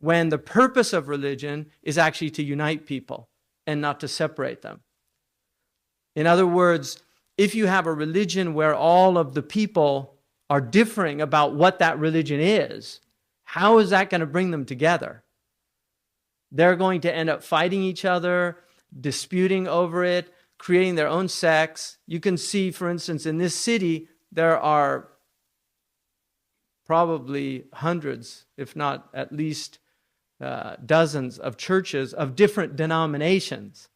when the purpose of religion is actually to unite people and not to separate them. In other words, if you have a religion where all of the people are differing about what that religion is, how is that going to bring them together? They're going to end up fighting each other, disputing over it, creating their own sects. You can see, for instance, in this city, there are probably hundreds, if not at least dozens of churches of different denominations.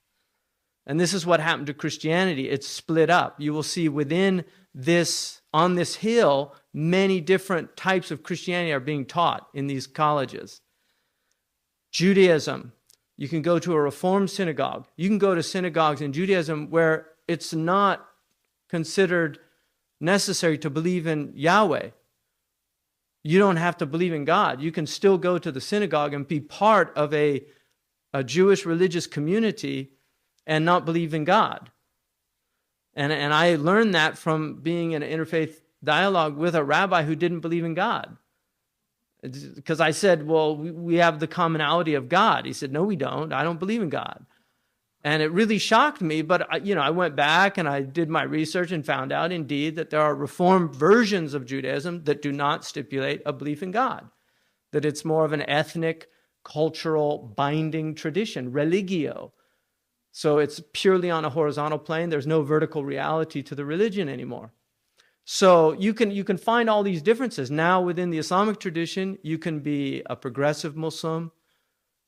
And this is what happened to Christianity. It's split up. You will see within this, on this hill, many different types of Christianity are being taught in these colleges. Judaism, you can go to a Reformed synagogue. You can go to synagogues in Judaism where it's not considered necessary to believe in Yahweh. You don't have to believe in God. You can still go to the synagogue and be part of a Jewish religious community and not believe in God. And I learned that from being in an interfaith dialogue with a rabbi who didn't believe in God. Because I said, well, we have the commonality of God. He said, no, we don't. I don't believe in God. And it really shocked me, but I went back and I did my research and found out indeed that there are reformed versions of Judaism that do not stipulate a belief in God, that it's more of an ethnic, cultural, binding tradition, religio. So it's purely on a horizontal plane. There's no vertical reality to the religion anymore. So you can find all these differences. Now within the Islamic tradition, you can be a progressive Muslim,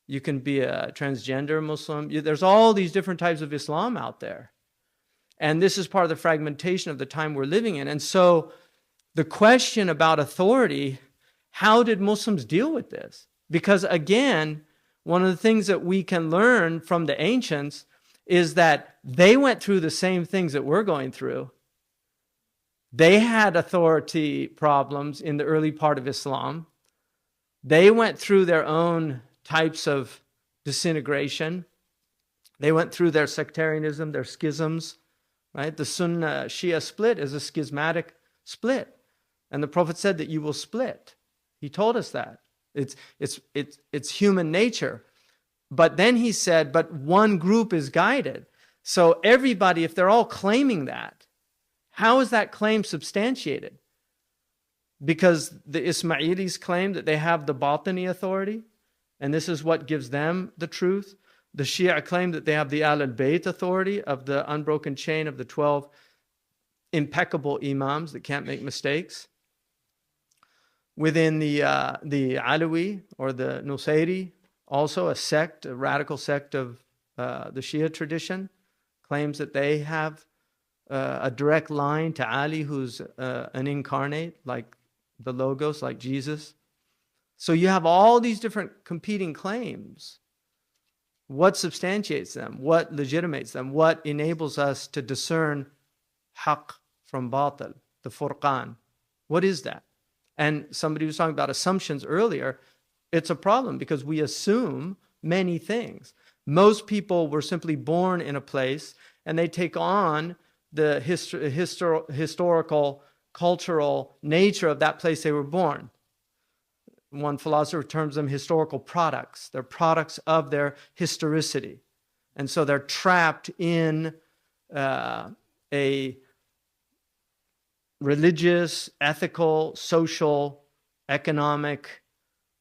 you can be a transgender Muslim. There's all these different types of Islam out there. And this is part of the fragmentation of the time we're living in. And so the question about authority, how did Muslims deal with this? Because again, one of the things that we can learn from the ancients is that they went through the same things that we're going through. They had authority problems in the early part of Islam. They went through their own types of disintegration. They went through their sectarianism, their schisms, right? The Sunnah Shia split is a schismatic split. And the Prophet said that you will split. He told us that. It's human nature. But then he said, but one group is guided. So everybody, if they're all claiming that, how is that claim substantiated? Because the Ismailis claim that they have the Batini authority, and this is what gives them the truth. The Shia claim that they have the Ahl-al-Bayt authority of the unbroken chain of the 12 impeccable imams that can't make mistakes. Within the Alawi or the Nusayri, also a sect, a radical sect of the Shia tradition, claims that they have a direct line to Ali, who's an incarnate, like the Logos, like Jesus. So you have all these different competing claims. What substantiates them? What legitimates them? What enables us to discern haqq from batil, the furqan? What is that? And somebody was talking about assumptions earlier. It's a problem because we assume many things. Most people were simply born in a place and they take on the historical, cultural nature of that place they were born. One philosopher terms them historical products. They're products of their historicity. And so they're trapped in a religious, ethical, social, economic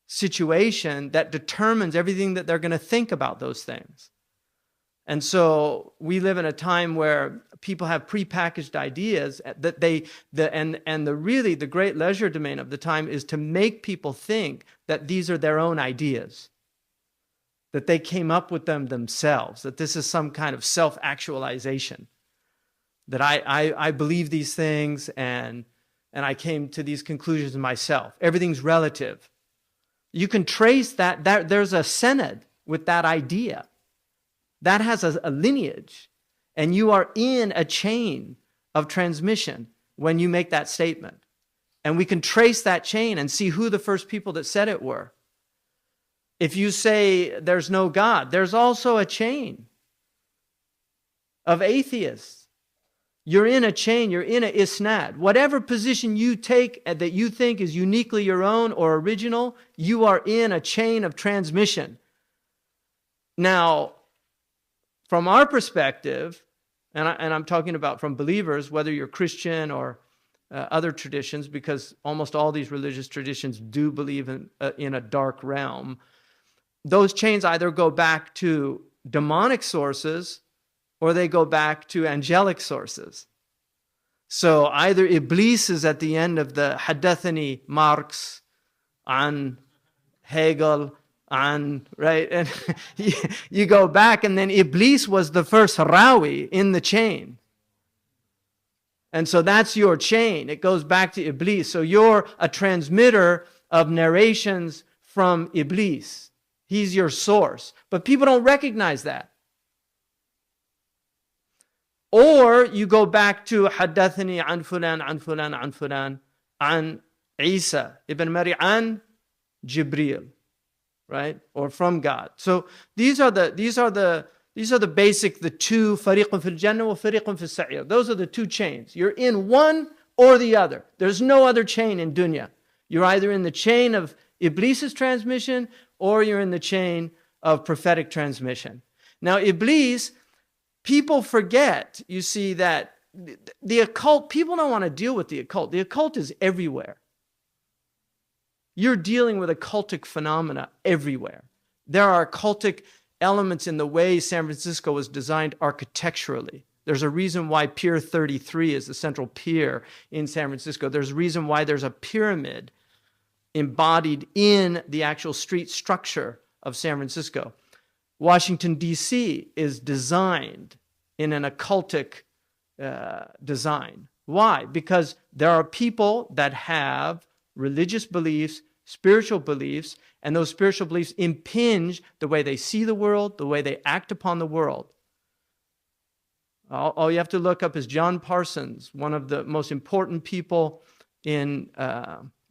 situation that determines everything that they're going to think about those things. And so we live in a time where people have prepackaged ideas that really the great leisure domain of the time is to make people think that these are their own ideas, that they came up with them themselves, that this is some kind of self-actualization, that I believe these things and I came to these conclusions myself. Everything's relative. You can trace that there's a senad with that idea. That has a lineage, and you are in a chain of transmission when you make that statement. And we can trace that chain and see who the first people that said it were. If you say there's no God, there's also a chain of atheists. You're in a chain, you're in a isnad. Whatever position you take that you think is uniquely your own or original, you are in a chain of transmission. Now, from our perspective, and I'm talking about from believers, whether you're Christian or other traditions, because almost all these religious traditions do believe in a dark realm, those chains either go back to demonic sources or they go back to angelic sources. So either Iblis is at the end of the Haddathani Marx, an Hegel, right? And you go back, and then Iblis was the first Rawi in the chain. And so that's your chain. It goes back to Iblis. So you're a transmitter of narrations from Iblis. He's your source. But people don't recognize that. Or you go back to Haddathani an fulan, an fulan, an fulan, an Isa ibn Maryam, an Jibril, right? Or from God. So these are the basic, the two, fariqun fil jannah wa fariqun fil sa'ir. Those are the two chains. You're in one or the other. There's no other chain in dunya. You're either in the chain of Iblis's transmission or you're in the chain of prophetic transmission. Now, Iblis, people forget, you see, that the occult, people don't want to deal with the occult. The occult is everywhere. You're dealing with occultic phenomena everywhere. There are occultic elements in the way San Francisco was designed architecturally. There's a reason why Pier 33 is the central pier in San Francisco. There's a reason why there's a pyramid embodied in the actual street structure of San Francisco. Washington, D.C. is designed in an occultic design. Why? Because there are people that have religious beliefs, spiritual beliefs, and those spiritual beliefs impinge the way they see the world, the way they act upon the world. All you have to look up is John Parsons, one of the most important people in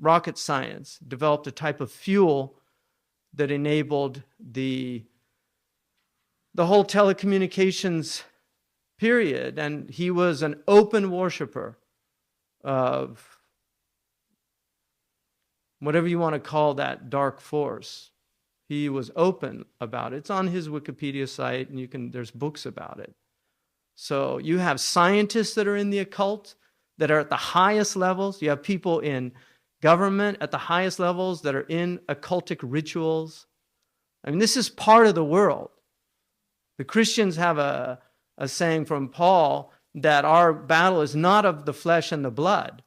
rocket science, developed a type of fuel that enabled the whole telecommunications period. And he was an open worshiper of whatever you want to call that dark force. He was open about it. It's on his Wikipedia site, and there's books about it. So you have scientists that are in the occult that are at the highest levels. You have people in government at the highest levels that are in occultic rituals. I mean, this is part of the world. The Christians have a saying from Paul that our battle is not of the flesh and the blood,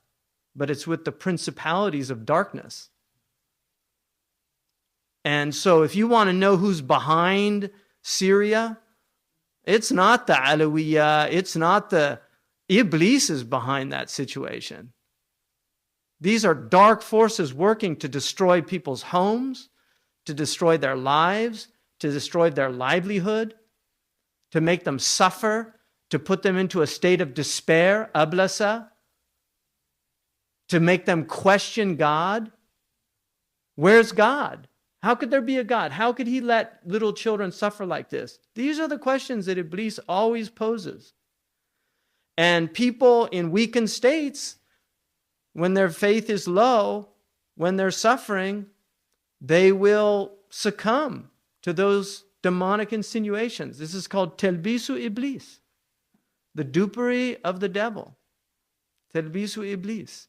but it's with the principalities of darkness. And so if you want to know who's behind Syria, it's not the Alawiyya, it's not the Iblis is behind that situation. These are dark forces working to destroy people's homes, to destroy their lives, to destroy their livelihood, to make them suffer, to put them into a state of despair, ablasa, to make them question God. Where's God? How could there be a God? How could he let little children suffer like this? These are the questions that Iblis always poses. And people in weakened states, when their faith is low, when they're suffering, they will succumb to those demonic insinuations. This is called telbisu iblis, the dupery of the devil. Telbisu iblis.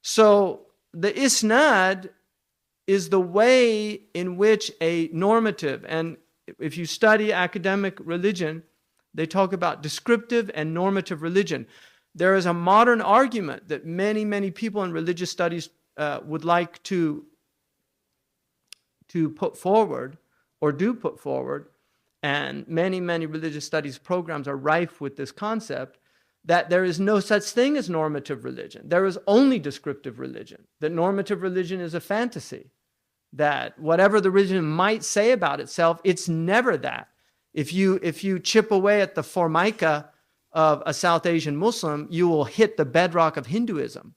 So the isnad is the way in which a normative, and if you study academic religion, they talk about descriptive and normative religion. There is a modern argument that many, many people in religious studies would like to put forward, or do put forward, and many, many religious studies programs are rife with this concept, that there is no such thing as normative religion. There is only descriptive religion. That normative religion is a fantasy. That whatever the religion might say about itself, it's never that. If you chip away at the formica of a South Asian Muslim, you will hit the bedrock of Hinduism.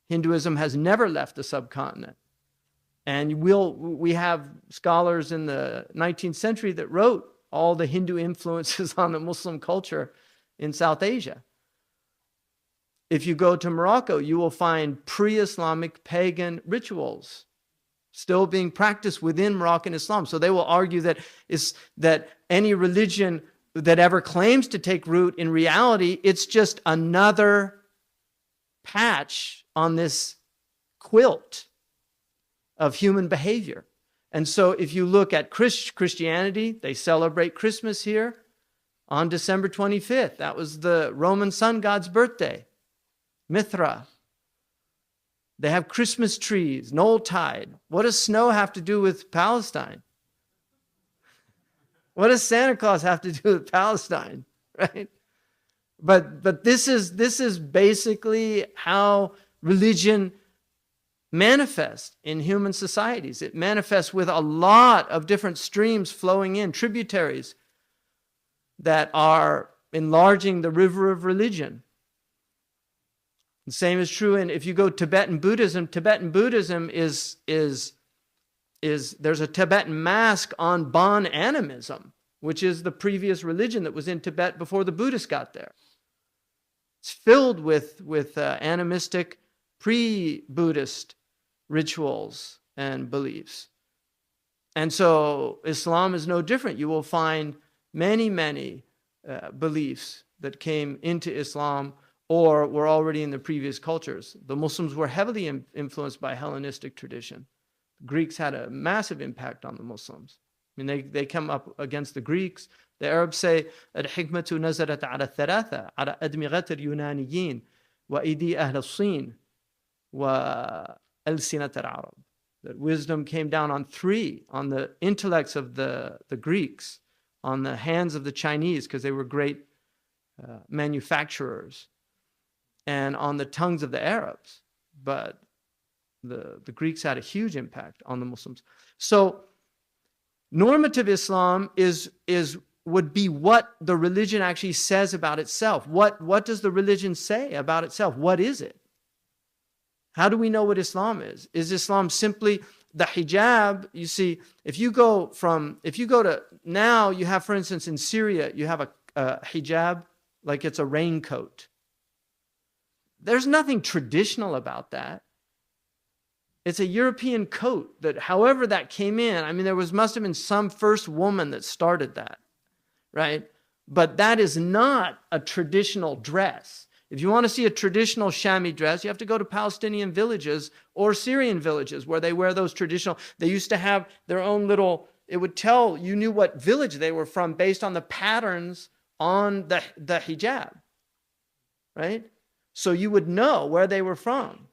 Hinduism has never left the subcontinent. And we have scholars in the 19th century that wrote all the Hindu influences on the Muslim culture in South Asia. If you go to Morocco, you will find pre-Islamic pagan rituals still being practiced within Moroccan Islam. So they will argue that any religion that ever claims to take root, in reality, it's just another patch on this quilt of human behavior. And so if you look at Christianity, they celebrate Christmas here on December 25th. That was the Roman sun god's birthday, Mithra. They have Christmas trees, Noeltide. What does snow have to do with Palestine? What does Santa Claus have to do with Palestine, right? But this is basically how religion manifests in human societies. It manifests with a lot of different streams flowing in, tributaries that are enlarging the river of religion. The same is true if you go Tibetan Buddhism. Tibetan Buddhism is there's a Tibetan mask on Bon animism, which is the previous religion that was in Tibet before the Buddhists got there. It's filled with animistic pre-Buddhist rituals and beliefs. And so Islam is no different. You will find many beliefs that came into Islam or were already in the previous cultures. The Muslims were heavily influenced by Hellenistic tradition. The Greeks had a massive impact on the Muslims. I mean, they come up against the Greeks. The Arabs say, "Al-hikmatu nazarat ala thalatha, ala admighat al-Yunaniyin, wa idi ahl al-Sin, wa al-sinat al-Arab." That wisdom came down on three, on the intellects of the Greeks, on the hands of the Chinese, because they were great manufacturers, and on the tongues of the Arabs. But the Greeks had a huge impact on the Muslims. So normative Islam would be what the religion actually says about itself. What does the religion say about itself? What is it? How do we know what Islam is? Is Islam simply the hijab? You see, if you go to now, you have, for instance, in Syria, you have a hijab like it's a raincoat. There's nothing traditional about that. It's a European coat that, however that came in, I mean, must have been some first woman that started that, right? But that is not a traditional dress. If you want to see a traditional Shami dress, you have to go to Palestinian villages or Syrian villages where they wear those traditional. They used to have their own little, it would tell you knew what village they were from based on the patterns on the hijab, right? So you would know where they were from.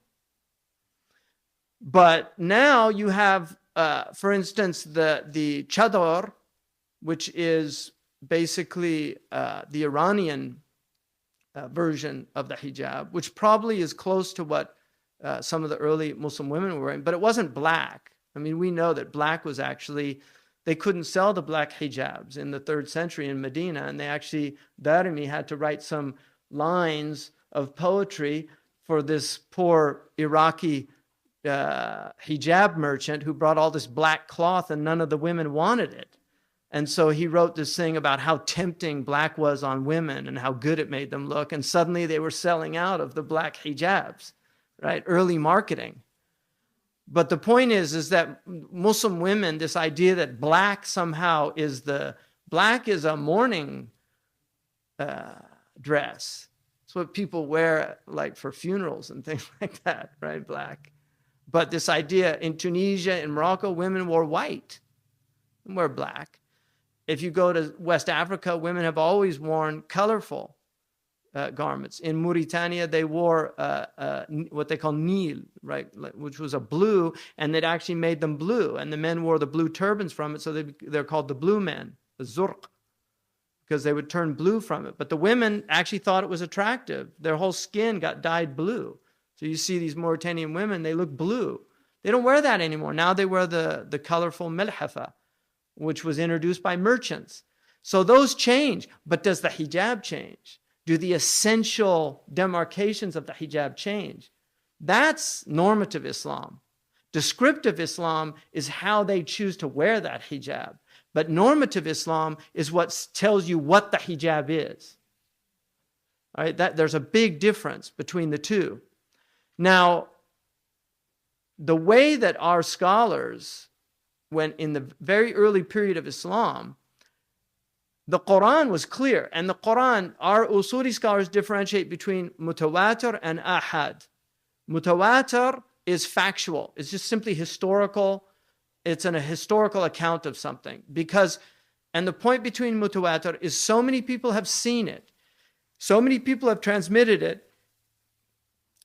But now you have, for instance, the chador, which is basically the Iranian version of the hijab, which probably is close to what some of the early Muslim women were wearing, but it wasn't black. I mean, we know that black was actually, they couldn't sell the black hijabs in the 3rd century in Medina, and they actually, Darimi had to write some lines of poetry for this poor Iraqi hijab merchant who brought all this black cloth and none of the women wanted it. And so he wrote this thing about how tempting black was on women and how good it made them look. And suddenly they were selling out of the black hijabs, right? Early marketing. But the point is that Muslim women, this idea that black somehow is black is a mourning dress. It's what people wear like for funerals and things like that, right? Black. But this idea in Tunisia, in Morocco, women wore white and wear black. If you go to West Africa, women have always worn colorful garments. In Mauritania, they wore what they call Nil, right, which was a blue, and it actually made them blue. And the men wore the blue turbans from it, so they're called the blue men, the zurq, because they would turn blue from it. But the women actually thought it was attractive. Their whole skin got dyed blue. So you see these Mauritanian women, they look blue. They don't wear that anymore. Now they wear the colorful milhafa, which was introduced by merchants. So those change. But does the hijab change? Do the essential demarcations of the hijab change? That's normative Islam. Descriptive Islam is how they choose to wear that hijab. But normative Islam is what tells you what the hijab is. All right, there's a big difference between the two. Now, the way that our scholars, when in the very early period of Islam, the Quran was clear. And the Quran, our usuli scholars differentiate between mutawatir and ahad. Mutawatir is factual. It's just simply historical. It's a historical account of something. And the point between mutawatir is so many people have seen it. So many people have transmitted it.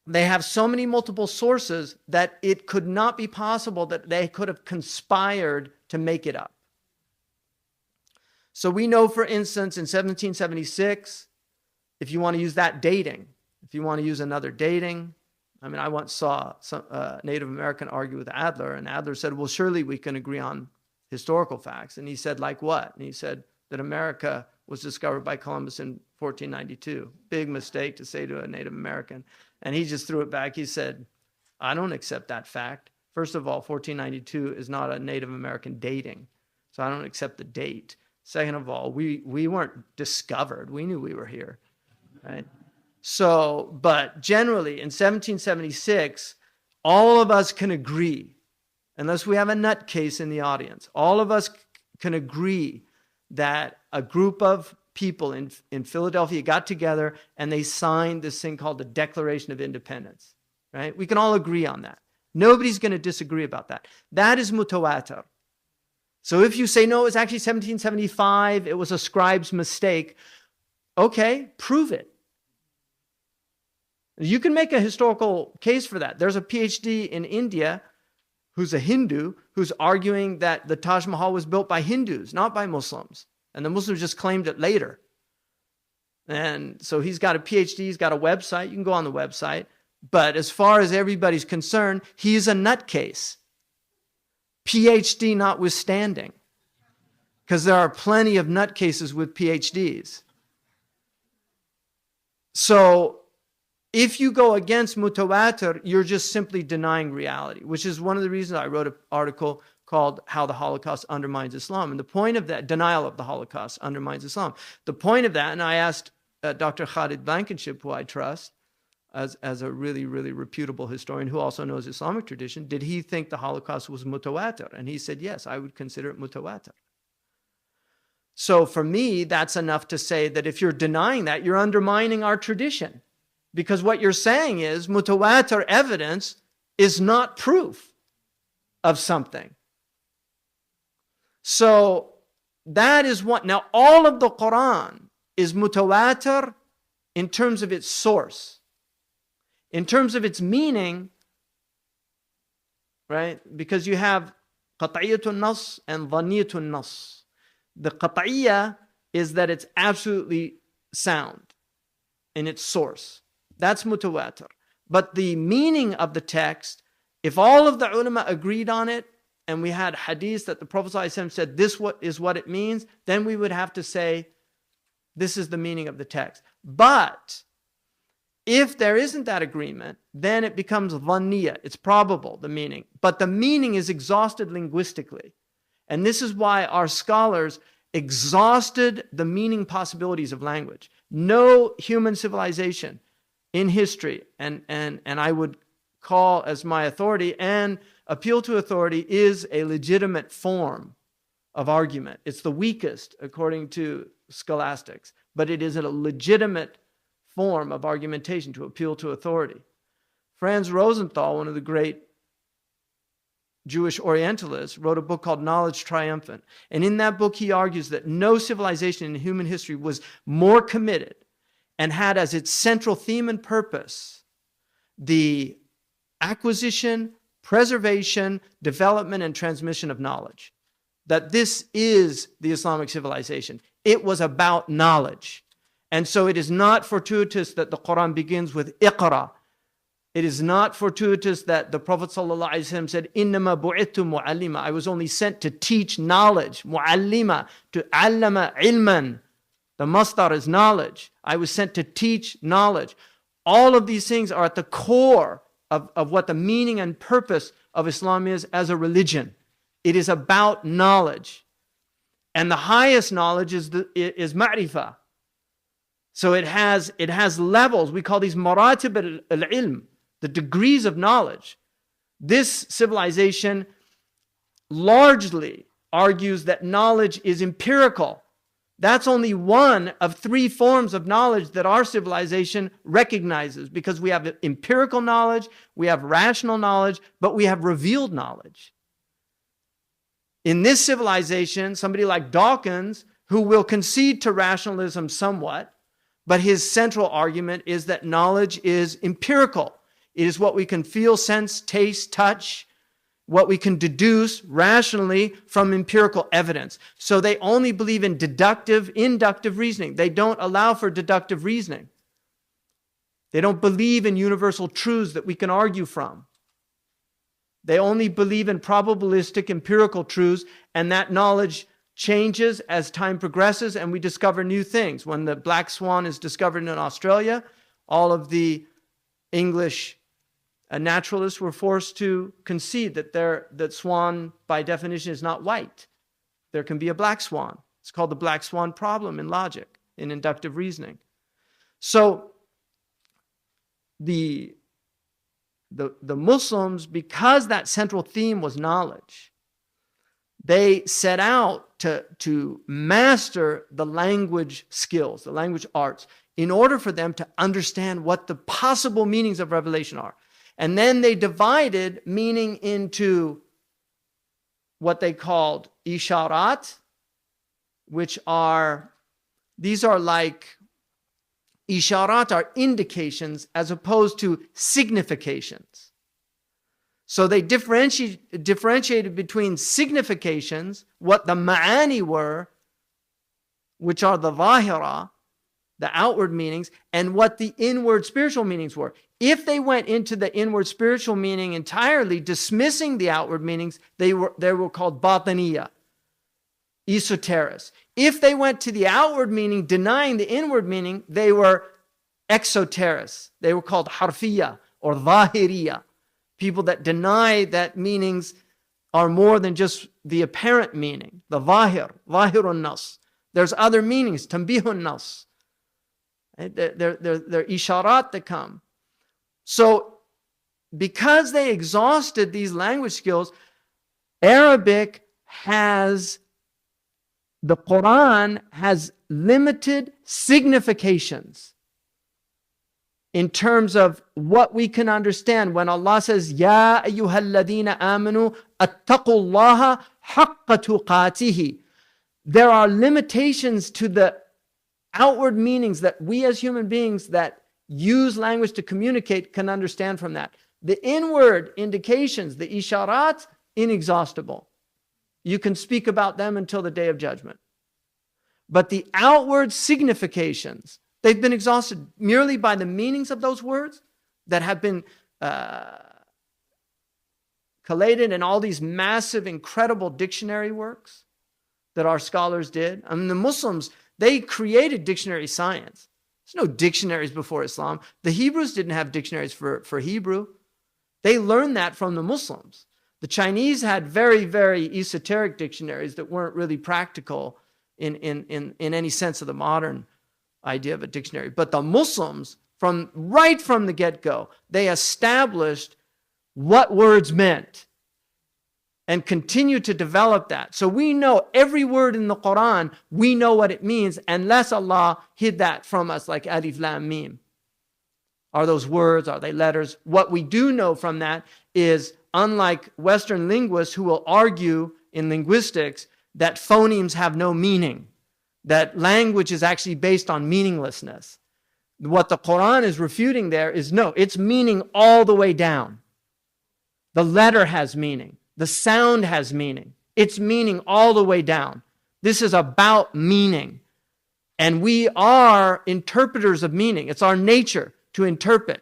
They have so many multiple sources that it could not be possible that they could have conspired to make it up. So we know, for instance, in 1776, if you want to use that dating, if you want to use another dating, I mean, I once saw some Native American argue with Adler, and Adler said, well, surely we can agree on historical facts. And he said, like what? And he said that America was discovered by Columbus in 1492. Big mistake to say to a Native American. And he just threw it back. He said, I don't accept that fact. First of all, 1492 is not a Native American dating, so I don't accept the date. Second of all, we weren't discovered. We knew we were here, right? So, but generally in 1776, all of us can agree, unless we have a nutcase in the audience, all of us can agree that a group of people in Philadelphia got together and they signed this thing called the Declaration of Independence, right? We can all agree on that. Nobody's going to disagree about that. That is mutawatir. So if you say, no, it was actually 1775, it was a scribe's mistake, okay, prove it. You can make a historical case for that. There's a PhD in India who's a Hindu who's arguing that the Taj Mahal was built by Hindus, not by Muslims. And the Muslims just claimed it later. And so he's got a PhD, he's got a website, you can go on the website. But as far as everybody's concerned, he's a nutcase. PhD notwithstanding, because there are plenty of nutcases with PhDs. So if you go against mutawatir, you're just simply denying reality, which is one of the reasons I wrote an article called How the Holocaust Undermines Islam. And the point of that, denial of the Holocaust undermines Islam. The point of that, and I asked Dr. Khalid Blankenship, who I trust, as a really, really reputable historian who also knows Islamic tradition, did he think the Holocaust was mutawatir? And he said, yes, I would consider it mutawatir. So for me, that's enough to say that if you're denying that, you're undermining our tradition. Because what you're saying is mutawatir evidence is not proof of something. So that is what, now all of the Quran is mutawatir in terms of its source. In terms of its meaning, right? Because you have qat'iyyatun nas and dhanniyyatun nas. The qat'iyya is that it's absolutely sound in its source. That's mutawatir. But the meaning of the text, if all of the ulama agreed on it, and we had hadith that the Prophet ﷺ said this is what it means, then we would have to say this is the meaning of the text. But if there isn't that agreement, then it becomes dhanniya. It's probable, the meaning. But the meaning is exhausted linguistically. And this is why our scholars exhausted the meaning possibilities of language. No human civilization in history, and I would call as my authority and appeal to authority, is a legitimate form of argument. It's the weakest, according to scholastics, but it is a legitimate form of argumentation to appeal to authority. Franz Rosenthal, one of the great Jewish Orientalists, wrote a book called Knowledge Triumphant. And in that book, he argues that no civilization in human history was more committed and had as its central theme and purpose the acquisition, preservation, development, and transmission of knowledge. That this is the Islamic civilization. It was about knowledge. And so it is not fortuitous that the Quran begins with Iqra. It is not fortuitous that the Prophet ﷺ said, Innama bu'ittu mu'allima. I was only sent to teach knowledge. Mu'allima, to allama ilman. The masdar is knowledge. I was sent to teach knowledge. All of these things are at the core of what the meaning and purpose of Islam is as a religion. It is about knowledge. And the highest knowledge is ma'rifah. So it has levels. We call these maratib al ilm, the degrees of knowledge. This civilization largely argues that knowledge is empirical. That's only one of three forms of knowledge that our civilization recognizes, because we have empirical knowledge, we have rational knowledge, but we have revealed knowledge. In this civilization, somebody like Dawkins, who will concede to rationalism somewhat, but his central argument is that knowledge is empirical. It is what we can feel, sense, taste, touch, what we can deduce rationally from empirical evidence. So they only believe in deductive, inductive reasoning. They don't allow for deductive reasoning. They don't believe in universal truths that we can argue from. They only believe in probabilistic, empirical truths, and that knowledge changes as time progresses and we discover new things. When the black swan is discovered in Australia, all of the English naturalists were forced to concede that swan, by definition, is not white. There can be a black swan. It's called the black swan problem in logic, in inductive reasoning. So the Muslims, because that central theme was knowledge, they set out to master the language skills, the language arts, in order for them to understand what the possible meanings of revelation are. And then they divided meaning into what they called isharat, which are, these are like, isharat are indications as opposed to significations. So they differentiated between significations, what the ma'ani were, which are the zahira, the outward meanings, and what the inward spiritual meanings were. If they went into the inward spiritual meaning entirely, dismissing the outward meanings, they were called bataniya, esoterists. If they went to the outward meaning, denying the inward meaning, they were exoterists. They were called harfiya or zahiriya, people that deny that meanings are more than just the apparent meaning, the zahirun nas. There's other meanings, tanbihun nas. They're isharat that come. So because they exhausted these language skills, Arabic has, the Quran has limited significations in terms of what we can understand. When Allah says, Ya ayyuhalladina amanu attaqullaha haqqa tuqatihi, there are limitations to the outward meanings that we as human beings that use language to communicate can understand from that. The inward indications, the isharat, inexhaustible. You can speak about them until the day of judgment. But the outward significations, they've been exhausted merely by the meanings of those words that have been collated in all these massive, incredible dictionary works that our scholars did. I mean, the Muslims, they created dictionary science. There's no dictionaries before Islam. The Hebrews didn't have dictionaries for Hebrew. They learned that from the Muslims. The Chinese had very, very esoteric dictionaries that weren't really practical in any sense of the modern idea of a dictionary. But the Muslims, right from the get-go, they established what words meant and continue to develop that. So we know every word in the Quran, we know what it means, unless Allah hid that from us, like alif, lam, mim. Are those words? Are they letters? What we do know from that is, unlike Western linguists who will argue in linguistics that phonemes have no meaning, that language is actually based on meaninglessness. What the Quran is refuting there is, no, it's meaning all the way down. The letter has meaning. The sound has meaning. It's meaning all the way down. This is about meaning. And we are interpreters of meaning. It's our nature to interpret.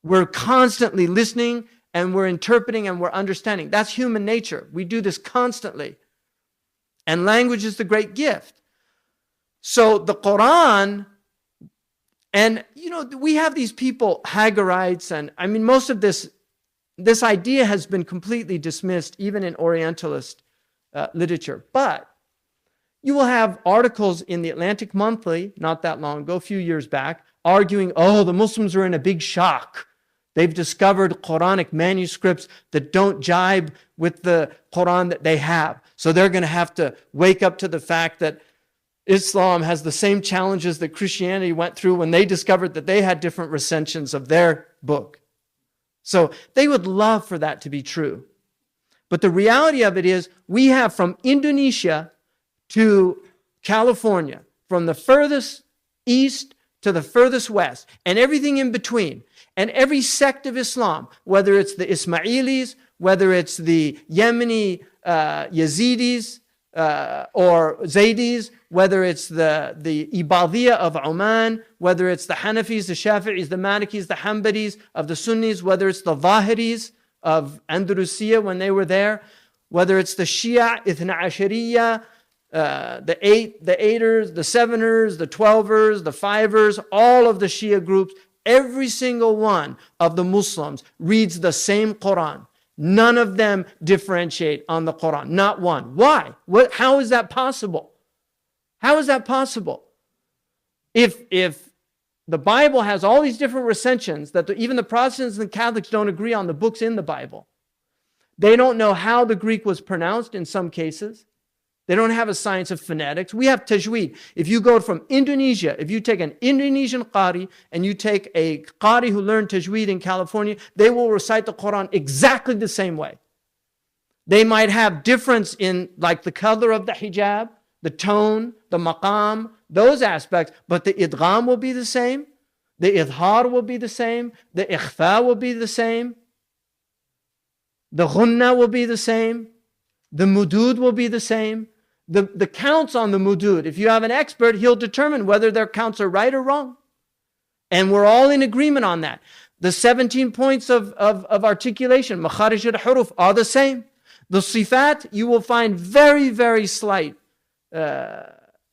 We're constantly listening and we're interpreting and we're understanding. That's human nature. We do this constantly. And language is the great gift. So the Quran, and we have these people, Hagarites, and I mean, most of this idea has been completely dismissed, even in Orientalist literature. But You will have articles in the Atlantic Monthly, not that long ago, a few years back, arguing, oh, the Muslims are in a big shock. They've discovered Quranic manuscripts that don't jibe with the Quran that they have. So they're going to have to wake up to the fact that Islam has the same challenges that Christianity went through when they discovered that they had different recensions of their book. So they would love for that to be true. But the reality of it is, we have from Indonesia to California, from the furthest east to the furthest west, and everything in between, and every sect of Islam, whether it's the Ismailis, whether it's the Yemeni Yazidis or Zaydis, whether it's the Ibadiyya of Oman, whether it's the Hanafis, the Shafi'is, the Malikis, the Hanbalis of the Sunnis, whether it's the Zahiris of Andalusia when they were there, whether it's the Shia, Ithna Ashariya, the Eighters, the Seveners, the Twelvers, the Fivers, all of the Shia groups, every single one of the Muslims reads the same Quran. None of them differentiate on the Quran. Not one. Why? How is that possible? How is that possible? If the Bible has all these different recensions that even the Protestants and the Catholics don't agree on the books in the Bible. They don't know how the Greek was pronounced in some cases. They don't have a science of phonetics. We have tajweed. If you go from Indonesia, if you take an Indonesian qari and you take a qari who learned tajweed in California, they will recite the Quran exactly the same way. They might have difference in like the color of the hijab, the tone, the maqam, those aspects, but the idgham will be the same. The idhar will be the same. The ikhfa will be the same. The ghunna will be the same. The mudud will be the same. The counts on the mudud, if you have an expert, he'll determine whether their counts are right or wrong. And we're all in agreement on that. The 17 points of articulation, makharij al-huruf, are the same. The sifat, you will find very, very slight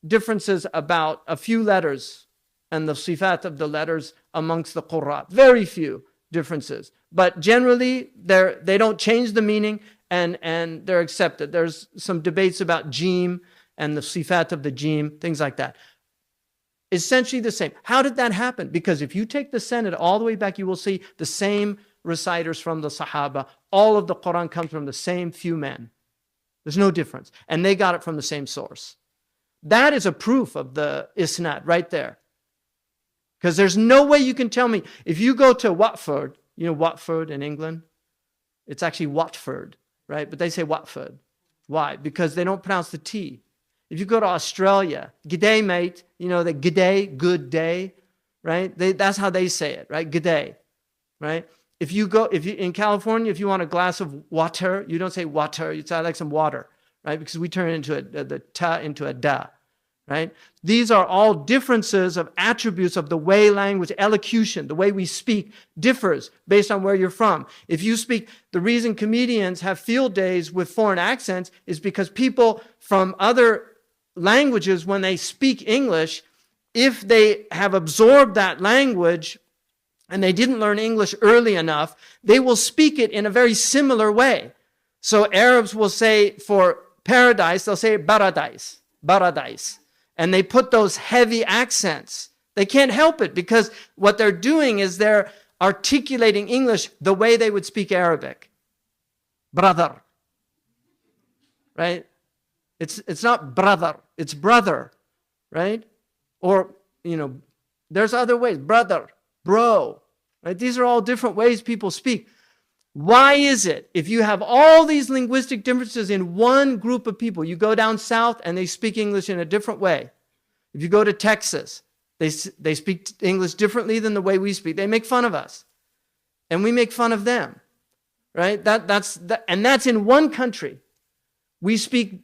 differences about a few letters and the sifat of the letters amongst the qurra. Very few differences. But generally, they don't change the meaning. And they're accepted. There's some debates about jim and the sifat of the jim, things like that. Essentially the same. How did that happen? Because if you take the Senate all the way back, you will see the same reciters from the Sahaba. All of the Quran comes from the same few men. There's no difference. And they got it from the same source. That is a proof of the isnad right there. Because there's no way you can tell me, if you go to Watford, you know Watford in England? It's actually Watford. Right? But they say Watford. Why? Because they don't pronounce the T. If you go to Australia, g'day, mate, you know, the g'day, good day, right? That's how they say it, right? G'day, right? If you in California, if you want a glass of water, you don't say water, you say, I like some water, right? Because we turn it into the ta into a da, right? These are all differences of attributes of the way language, elocution, the way we speak differs based on where you're from. If you speak, the reason comedians have field days with foreign accents is because people from other languages, when they speak English, if they have absorbed that language and they didn't learn English early enough, they will speak it in a very similar way. So Arabs will say for paradise, they'll say paradise, paradise. And they put those heavy accents. They can't help it because what they're doing is they're articulating English the way they would speak Arabic. Brother. Right? It's not brother, it's brother. Right? Or, you know, there's other ways. Brother, bro. Right? These are all different ways people speak. Why is it, if you have all these linguistic differences in one group of people, you go down south and they speak English in a different way. If you go to Texas, they speak English differently than the way we speak. They make fun of us. And we make fun of them. Right? And that's in one country. We speak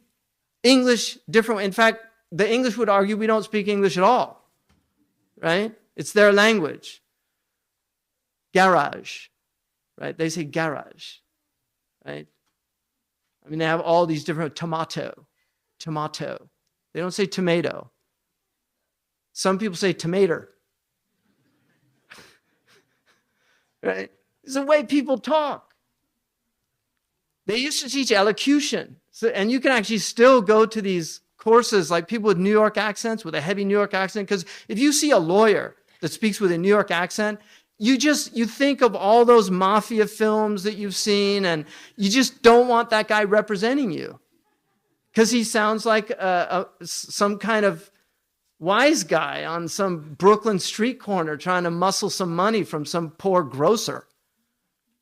English differently. In fact, the English would argue we don't speak English at all. Right? It's their language. Garage. Right? They say garage, right? I mean, they have all these different tomato. They don't say tomato. Some people say tomato. Right? It's the way people talk. They used to teach elocution. And you can actually still go to these courses, like people with New York accents, with a heavy New York accent. Because if you see a lawyer that speaks with a New York accent, you think of all those mafia films that you've seen, and you just don't want that guy representing you. Because he sounds like some kind of wise guy on some Brooklyn street corner trying to muscle some money from some poor grocer,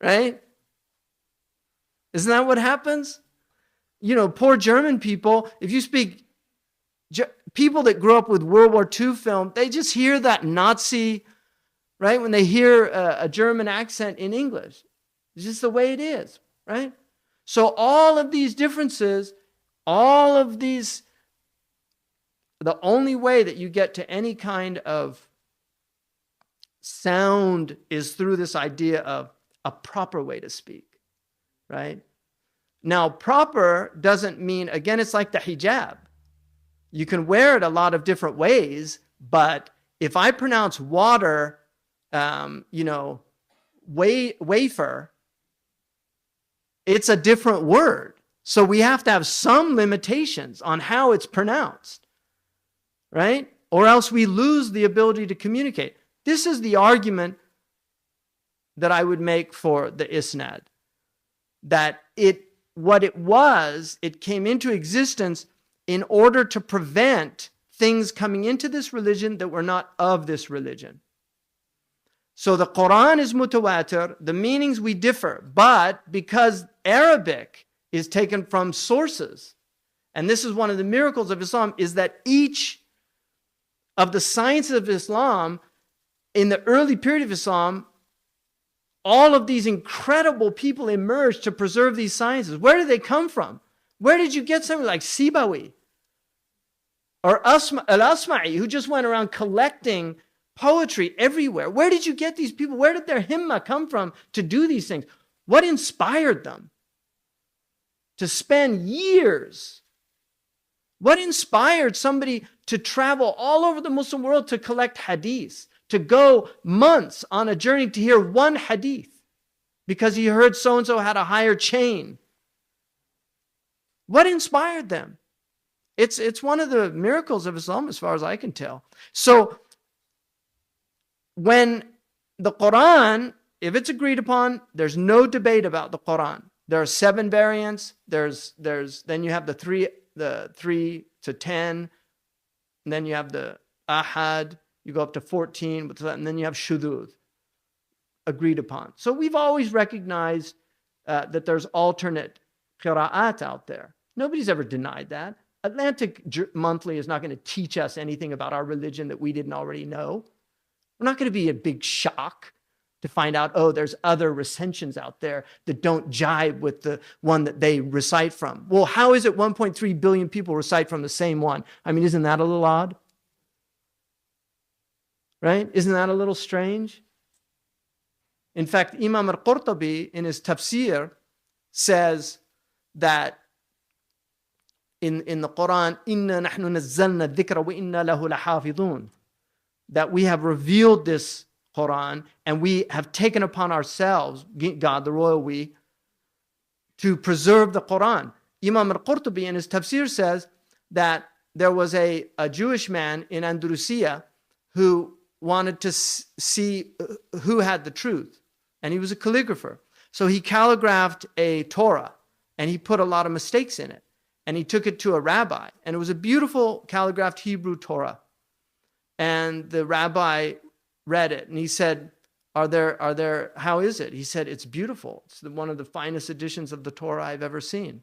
right? Isn't that what happens? You know, poor German people, if you speak, people that grew up with World War II film, they just hear that Nazi, right? When they hear a German accent in English. It's just the way it is, right? So all of these differences, all of these, the only way that you get to any kind of sound is through this idea of a proper way to speak, right? Now, proper doesn't mean, again, it's like the hijab. You can wear it a lot of different ways, but if I pronounce water, wafer, it's a different word. So we have to have some limitations on how it's pronounced, right? Or else we lose the ability to communicate. This is the argument that I would make for the isnad, that it came into existence in order to prevent things coming into this religion that were not of this religion. So the Quran is mutawatir, the meanings we differ, but because Arabic is taken from sources, and this is one of the miracles of Islam, is that each of the sciences of Islam, in the early period of Islam, all of these incredible people emerged to preserve these sciences. Where did they come from? Where did you get somebody like Sibawi or al-Asma'i, who just went around collecting poetry everywhere? Where did you get these people? Where did their himma come from to do these things? What inspired them to spend years? What inspired somebody to travel all over the Muslim world to collect hadith, to go months on a journey to hear one hadith because he heard so-and-so had a higher chain? What inspired them? It's one of the miracles of Islam as far as I can tell. So when the Quran, if it's agreed upon, there's no debate about the Quran. There are 7 variants. Then you have the 3 to 10, and then you have the ahad. You go up to 14, and then you have shudud, agreed upon. So we've always recognized that there's alternate qira'at out there. Nobody's ever denied that. Atlantic Monthly is not going to teach us anything about our religion that we didn't already know. We're not going to be a big shock to find out, oh, there's other recensions out there that don't jibe with the one that they recite from. Well, how is it 1.3 billion people recite from the same one? I mean, isn't that a little odd? Right? Isn't that a little strange? In fact, Imam al-Qurtubi in his tafsir says that in the Quran, "Inna nahnu nazzalna dhikra wa inna lahu lahafidhun," that we have revealed this Quran and we have taken upon ourselves, God, the royal we, to preserve the Quran. Imam al-Qurtubi in his tafsir says that there was a Jewish man in Andalusia who wanted to see who had the truth. And he was a calligrapher. So he calligraphed a Torah and he put a lot of mistakes in it. And he took it to a rabbi. And it was a beautiful calligraphed Hebrew Torah. And the rabbi read it and he said, how is it? He said, it's beautiful. It's one of the finest editions of the Torah I've ever seen.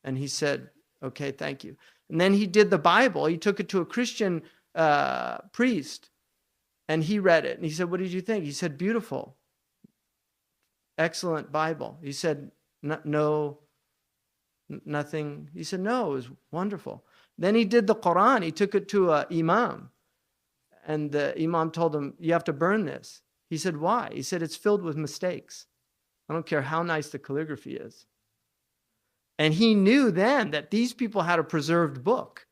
And he said, okay, thank you. And then he did the Bible. He took it to a Christian priest. And he read it. And he said, what did you think? He said, beautiful. Excellent Bible. He said, no, nothing. He said, no, it was wonderful. Then he did the Quran. He took it to an imam. And the imam told him, you have to burn this. He said, why? He said, it's filled with mistakes. I don't care how nice the calligraphy is. And he knew then that these people had a preserved book.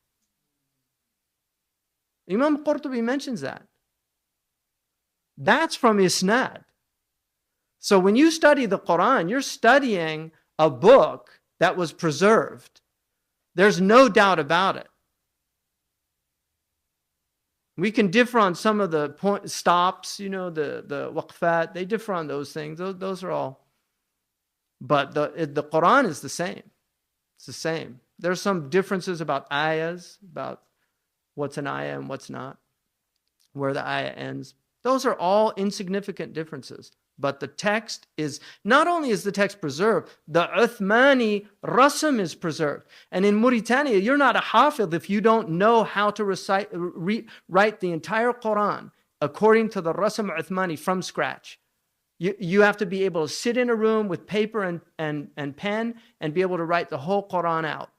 Imam Qurtubi mentions that. That's from Isnad. So when you study the Quran, you're studying a book that was preserved. There's no doubt about it. We can differ on some of the point stops, the waqfat. They differ on those things. Those are all. But the Quran is the same. It's the same. There's some differences about ayahs, about what's an ayah and what's not, where the ayah ends. Those are all insignificant differences. But the text is, not only is the text preserved, the Uthmani rasm is preserved. And in Mauritania, you're not a hafiz if you don't know how to write the entire Quran according to the rasm Uthmani from scratch. You have to be able to sit in a room with paper and pen and be able to write the whole Quran out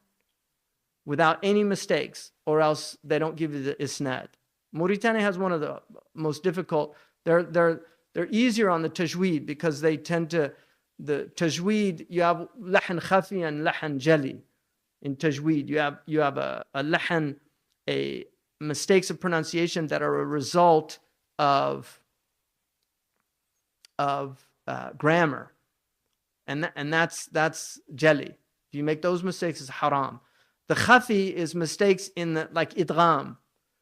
without any mistakes, or else they don't give you the isnad. Mauritania has one of the most difficult. They're easier on the tajweed because they tend to, the tajweed, you have lahan khafi and lahan jali. In tajweed, you have a lahan, a mistakes of pronunciation that are a result of grammar, and that's jali. If you make those mistakes, it's haram. The khafi is mistakes in the, like idgham.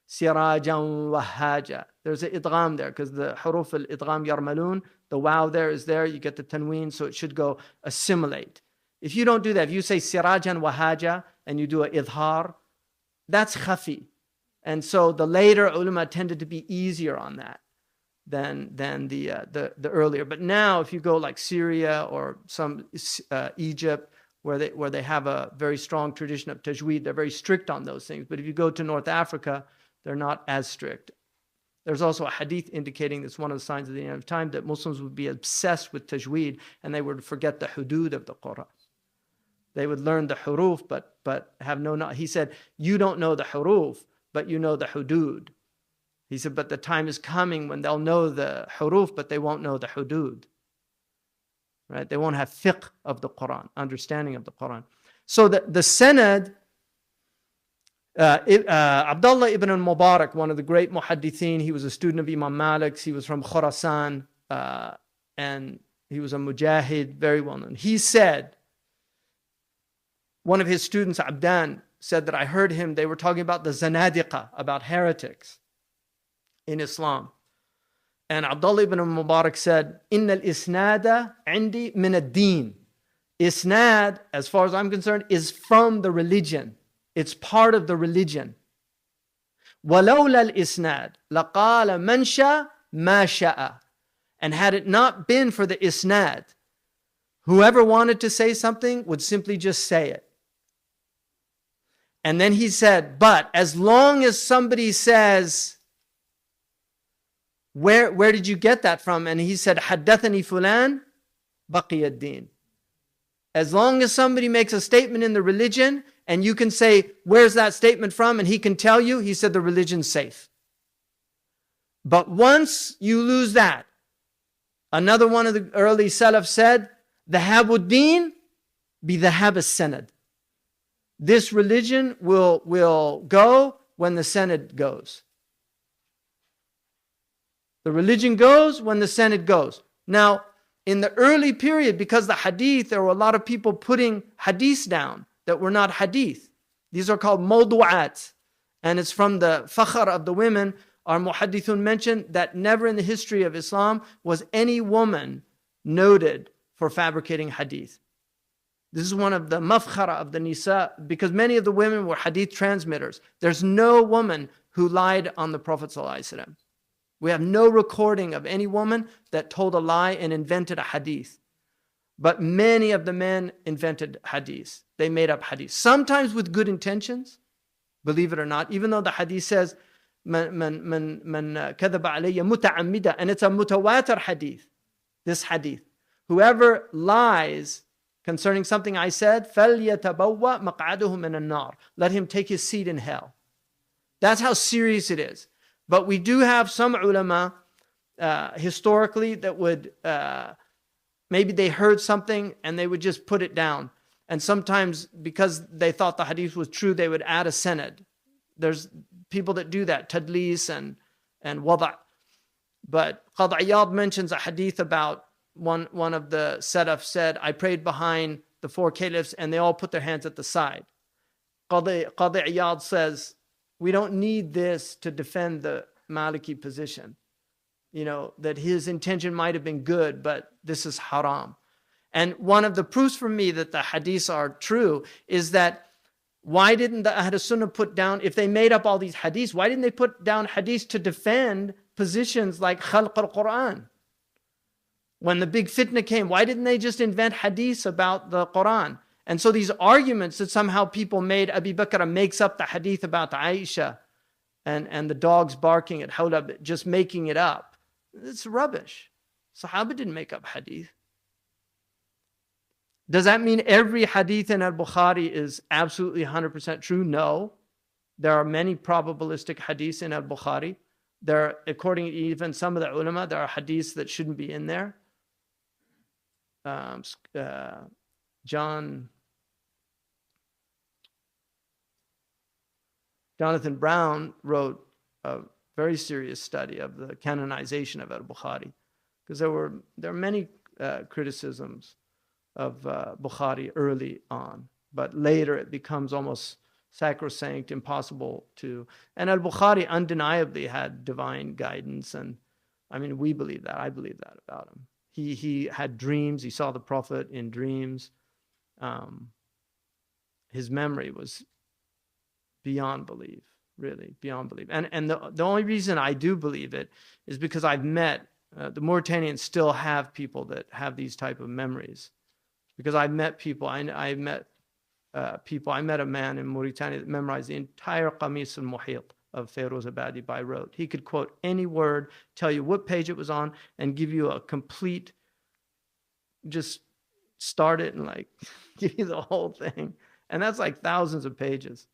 Sirajan wahaja. There's an idgham there because the huruf al-idgham yarmalun, the waw there is there, you get the tanween, so it should go assimilate. If you don't do that, if you say sirajan wahaja and you do an idhar, that's khafi. And so the later ulama tended to be easier on that than the earlier. But now if you go like Syria or some Egypt, where they have a very strong tradition of tajweed, they're very strict on those things. But if you go to North Africa, they're not as strict. There's also a hadith indicating that's one of the signs of the end of time, that Muslims would be obsessed with tajweed and they would forget the hudud of the Quran. They would learn the huruf, but have no. He said, you don't know the huruf, but you know the hudud. He said, but the time is coming when they'll know the huruf, but they won't know the hudud. Right? They won't have fiqh of the Quran, understanding of the Quran. So the sanad. Abdullah ibn al-Mubarak, one of the great muhaddithin, he was a student of Imam Malik. He was from Khurasan, and he was a mujahid, very well known. He said, one of his students, Abdan, said that I heard him, they were talking about the zanadiqa, about heretics in Islam. And Abdullah ibn al-Mubarak said, Inna al-isnada indi min ad-deen. Isnad, as far as I'm concerned, is from the religion. It's part of the religion. وَلَوْلَا الْإِسْنَادِ لَقَالَ مَنْ شَاءَ مَا شَاءَ. And had it not been for the isnad, whoever wanted to say something would simply just say it. And then he said, but as long as somebody says, where did you get that from? And he said, حَدَّثَنِي فُلَانٍ بَقِيَ الدِّينِ. As long as somebody makes a statement in the religion, and you can say, where's that statement from? And he can tell you, he said, the religion's safe. But once you lose that, another one of the early Salaf said, Dhahabu deen bi dhahab as-sanad. This religion will go when the sanad goes. The religion goes when the sanad goes. Now, in the early period, because the hadith, there were a lot of people putting hadiths down that were not hadith. These are called mawdu'at. And it's from the fakhr of the women. Our muhaddithun mentioned that never in the history of Islam was any woman noted for fabricating hadith. This is one of the mafkhara of the nisa, because many of the women were hadith transmitters. There's no woman who lied on the Prophet ﷺ. We have no recording of any woman that told a lie and invented a hadith. But many of the men invented hadith. They made up hadith. Sometimes with good intentions, believe it or not, even though the hadith says, man kadhaba alayya muta'ammida, and it's a mutawatir hadith, this hadith. Whoever lies concerning something I said, فَلْيَتَبَوَّأْ مَقْعَدُهُ مِنَ النَّارِ. Let him take his seat in hell. That's how serious it is. But we do have some ulama historically that would, maybe they heard something and they would just put it down. And sometimes because they thought the hadith was true, they would add a sanad. There's people that do that, tadlis and wada'. But Qadi Iyad mentions a hadith about one of the Salaf said, I prayed behind the four caliphs and they all put their hands at the side. Qadi Iyad says, We don't need this to defend the Maliki position. You know, that his intention might have been good, but this is haram. And one of the proofs for me that the hadiths are true is that why didn't the Ahlus Sunnah put down, if they made up all these hadiths, why didn't they put down hadiths to defend positions like Khalq al-Quran? When the big fitna came, why didn't they just invent hadiths about the Quran? And so these arguments that somehow people made, Abu Bakr makes up the hadith about Aisha and the dogs barking at Hawla, just making it up. It's rubbish. Sahaba didn't make up hadith. Does that mean every hadith in al-Bukhari is absolutely 100% true? No. There are many probabilistic hadiths in al-Bukhari. There, according to even some of the ulama, there are hadiths that shouldn't be in there. Jonathan Brown wrote a very serious study of the canonization of al-Bukhari, because there are many criticisms of Bukhari early on, but later it becomes almost sacrosanct, impossible to. And al-Bukhari undeniably had divine guidance, and I mean, we believe that. I believe that about him. He had dreams. He saw the Prophet in dreams. His memory was beyond belief, really beyond belief. And the only reason I do believe it is because I've met the Mauritanians still have people that have these type of memories. Because I've met people. I met people. I met a man in Mauritania that memorized the entire Qamis al-Muhit of Fayrouz Abadi by rote. He could quote any word, tell you what page it was on, and give you a complete, just start it and like give you the whole thing. And that's like thousands of pages.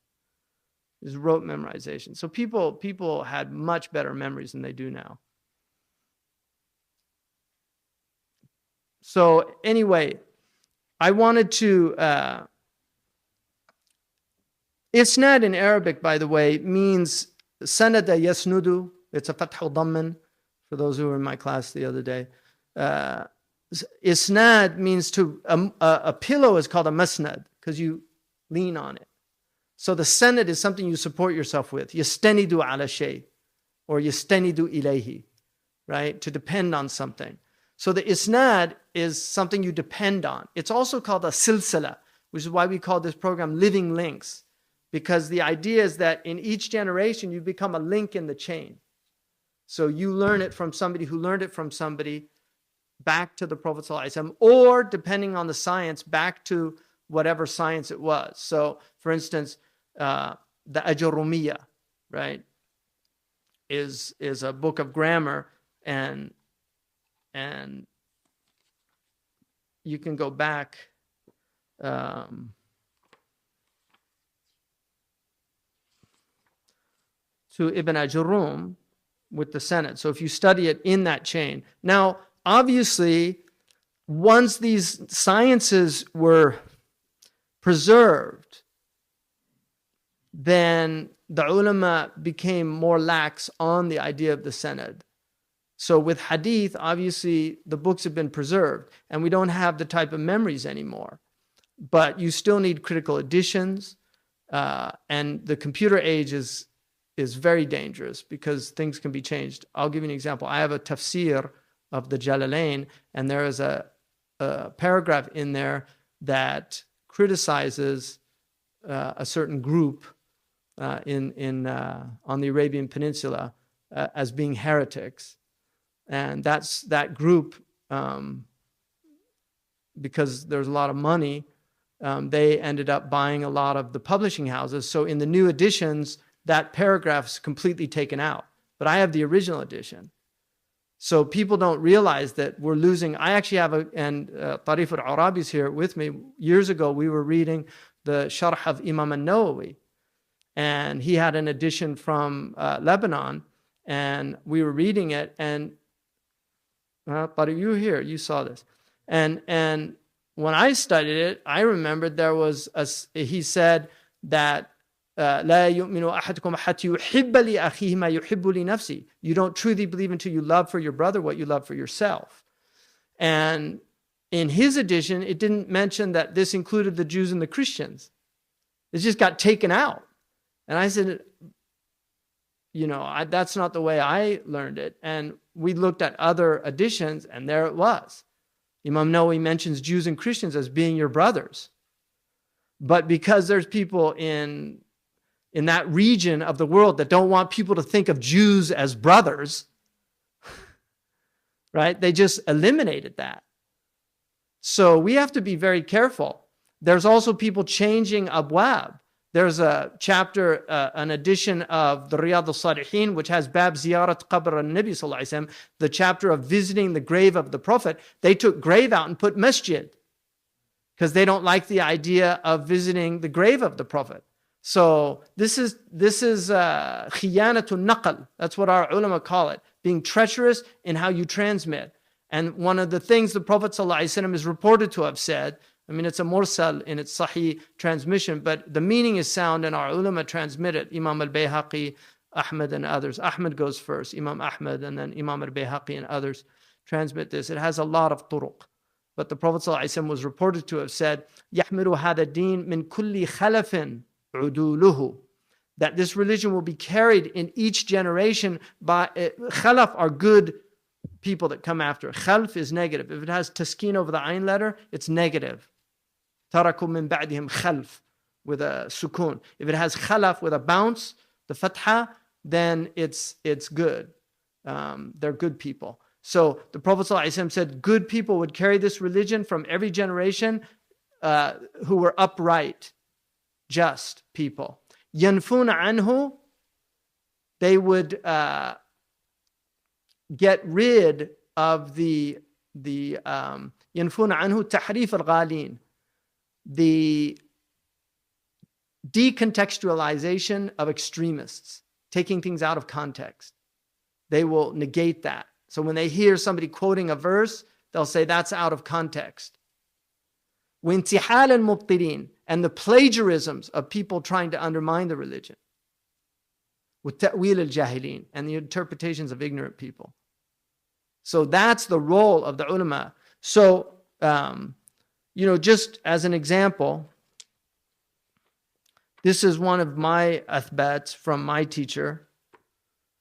Just rote memorization. So people had much better memories than they do now. So anyway, I wanted to, isnad in Arabic, by the way, means sanada yasnudu. It's a fathu dhamman, for those who were in my class the other day. Isnad means to, a pillow is called a masnad, because you lean on it. So the sanad is something you support yourself with. Yastanidu ala shay, or yastanidu ilayhi, right? To depend on something. So the isnad is something you depend on. It's also called a silsila, which is why we call this program Living Links, because the idea is that in each generation you become a link in the chain. So you learn it from somebody who learned it from somebody back to the Prophet ﷺ, or depending on the science, back to whatever science it was. So for instance, the Ajurumiyya, right, is a book of grammar, and you can go back to Ibn Ajurum with the Senate. So if you study it in that chain. Now, obviously, once these sciences were preserved, then the ulama became more lax on the idea of the Senate. So with hadith, obviously, the books have been preserved, and we don't have the type of memories anymore. But you still need critical additions, and the computer age is very dangerous because things can be changed. I'll give you an example. I have a tafsir of the Jalalain, and there is a paragraph in there that criticizes a certain group on the Arabian Peninsula as being heretics. And that's that group, because there's a lot of money, they ended up buying a lot of the publishing houses. So in the new editions, that paragraph's completely taken out. But I have the original edition. So people don't realize that we're losing. I actually have Tarif al-Arabi's here with me. Years ago, we were reading the Sharh of Imam al-Nawawi. And he had an edition from Lebanon. And we were reading it, and but you were here, you saw this. And when I studied it, I remembered there was he said that لا يؤمن أحدكم حتى يحب لأخيه ما يحب لنفسه. You don't truly believe until you love for your brother what you love for yourself. And in his edition, it didn't mention that this included the Jews and the Christians. It just got taken out. And I said, that's not the way I learned it. And we looked at other editions, and there it was. Imam Nawawi mentions Jews and Christians as being your brothers. But because there's people in that region of the world that don't want people to think of Jews as brothers, right? They just eliminated that. So we have to be very careful. There's also people changing abwab. There's a chapter, an edition of the Riyadh al-Salihin, which has Bab Ziyarat Qabr al-Nabi sallallahu alaihi wasallam, the chapter of visiting the grave of the Prophet. They took grave out and put masjid because they don't like the idea of visiting the grave of the Prophet. So this is khiyanatun naql. That's what our ulama call it, being treacherous in how you transmit. And one of the things the Prophet sallallahu alaihi wasallam is reported to have said, I mean, it's a mursal in its sahih transmission, but the meaning is sound, and our ulama transmit it. Imam al-Bayhaqi, Ahmad, and others. Ahmad goes first, Imam Ahmad, and then Imam al-Bayhaqi and others transmit this. It has a lot of turuq. But the Prophet ﷺ was reported to have said, يَحْمِلُ هَذَا الدِّينَ مِنْ كُلِّ خَلَفٍ عُدُولُهُ, that this religion will be carried in each generation by, khalaf are good people that come after. Khalf is negative. If it has taskeen over the ayn letter, it's negative. تَرَكُوا مِنْ بَعْدِهِمْ خَلْف with a sukun. If it has khalaf with a bounce, the fatha, then it's good. They're good people. So the Prophet ﷺ said good people would carry this religion from every generation who were upright, just people. يَنْفُونَ عَنْهُ, they would get rid of the يَنْفُونَ عَنْهُ تَحْرِيفَ الْغَالِينَ, the decontextualization of extremists, taking things out of context. They will negate that. So when they hear somebody quoting a verse, they'll say that's out of context. وَانْتِحَالَ الْمُبْطِلِينَ, and the plagiarisms of people trying to undermine the religion. وَالتَّأْوِيلَ الْجَاهِلِينَ, and the interpretations of ignorant people. So that's the role of the ulama. So, just as an example, this is one of my athbats from my teacher,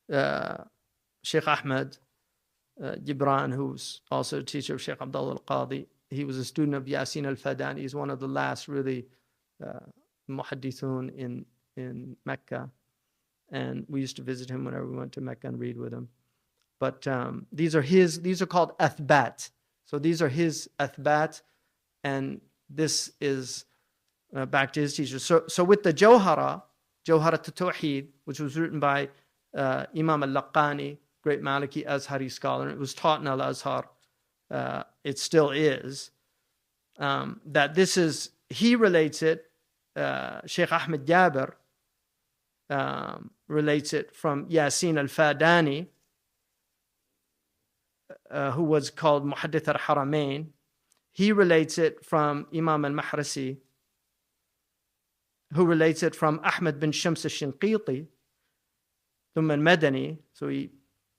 Shaykh Ahmed Gibran, who's also a teacher of Shaykh Abdullah al-Qadi. He was a student of Yasin al-Fadani. He's one of the last really muhaddithun in Mecca. And we used to visit him whenever we went to Mecca and read with him. But these are called athbat. So these are his athbat, and this is back to his teacher. So with the Jawhara al-Tawheed, which was written by Imam al-Laqani, great Maliki Azhari scholar, and it was taught in Al-Azhar, it still is, that this is, he relates it, Shaykh Ahmed Jabir relates it from Yasin al-Fadani, who was called Muhaddith al-Haramain. He relates it from Imam al-Mahrasi, who relates it from Ahmed bin Shams al-Shinqiti, Thumma al-Madani, so he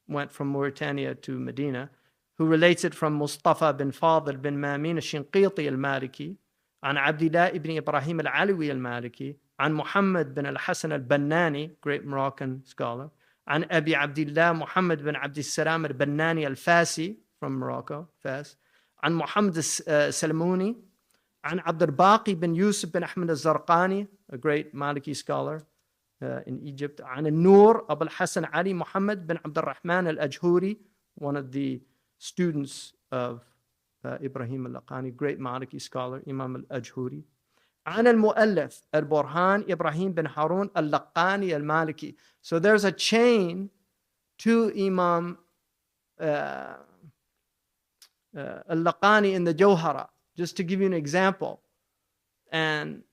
went from Mauritania to Medina, who relates it from Mustafa bin Fadl bin Mamin al-Shinqiti al-Maliki, عن عبد الله ibn Ibrahim al-Alawi al-Maliki, عن Muhammad bin al-Hasan al-Bannani, great Moroccan scholar, عن أبي عبد الله محمد بن عبد السلام البناني الفاسي, from Morocco, Fas, عن محمد السلموني, عن عبد الباقي بن يوسف بن أحمد الزرقاني, a great Maliki scholar in Egypt, عن النور أبو الحسن علي محمد بن عبد الرحمن الأجهوري, one of the students of Ibrahim al-Laqani, great Maliki scholar, Imam al-Ajhuri. عن المؤلف البرهان إبراهيم بن هارون اللقاني المالكي. So there's a chain to Imam al-Laqani in the Jawhara, just to give you an example. And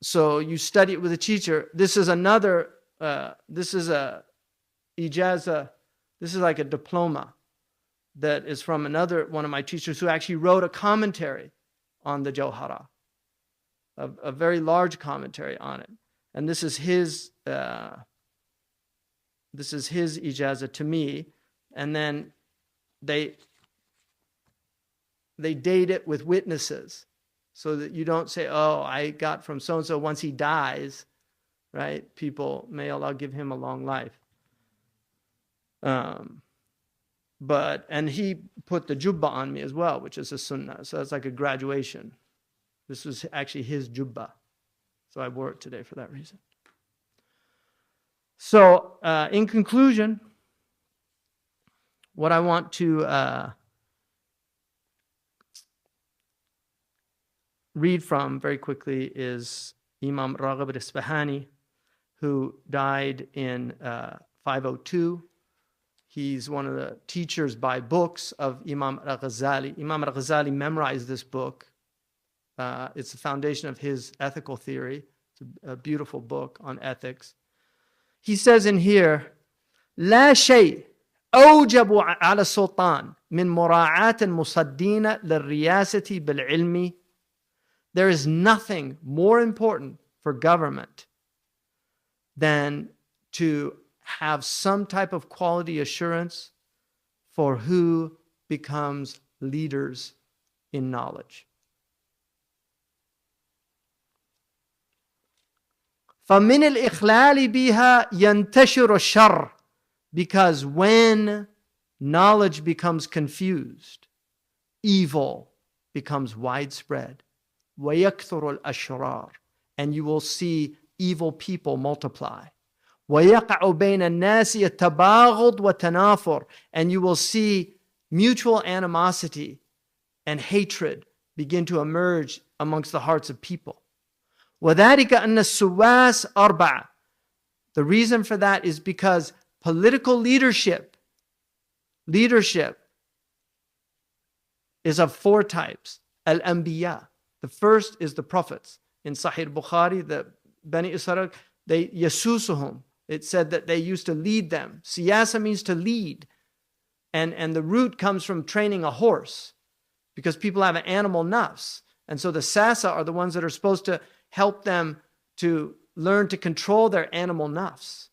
so you study it with a teacher. This is another, this is a ijaza, this is like a diploma that is from one of my teachers who actually wrote a commentary on the Jawhara. A very large commentary on it, and this is his ijazah to me, and then they date it with witnesses, so that you don't say, "Oh, I got from so and so once he dies," right? People, may Allah give him a long life. And he put the jubba on me as well, which is a sunnah. So it's like a graduation. This was actually his jubba. So I wore it today for that reason. So in conclusion, what I want to read from very quickly is Imam Raghib al-Isfahani, who died in 502. He's one of the teachers by books of Imam al-Ghazali. Imam al-Ghazali memorized this book. It's the foundation of his ethical theory. It's a beautiful book on ethics. He says in here, لا شيء أوجب على السلطان من مراعاة المصدين للرياسة بالعلم. There is nothing more important for government than to have some type of quality assurance for who becomes leaders in knowledge. فَمِنِ الْإِخْلَالِ بِهَا يَنْتَشِرُ الشَّرِّ. Because when knowledge becomes confused, evil becomes widespread. وَيَكْثُرُ الْأَشْرَارِ. And you will see evil people multiply. وَيَقَعُ بَيْنَ النَّاسِ التَّبَاغُض وَتَنَافُرِ. And you will see mutual animosity and hatred begin to emerge amongst the hearts of people. وَذَلِكَ أَنَّ السُّوَاسِ أَرْبَعَ. The reason for that is because political leadership is of four types. Al-Anbiya. The first is the prophets. In Sahih Bukhari, the Bani Israel, they yasusuhum. It said that they used to lead them. Siyasa means to lead. And the root comes from training a horse, because people have an animal nafs. And so the sasa are the ones that are supposed to help them to learn to control their animal nafs,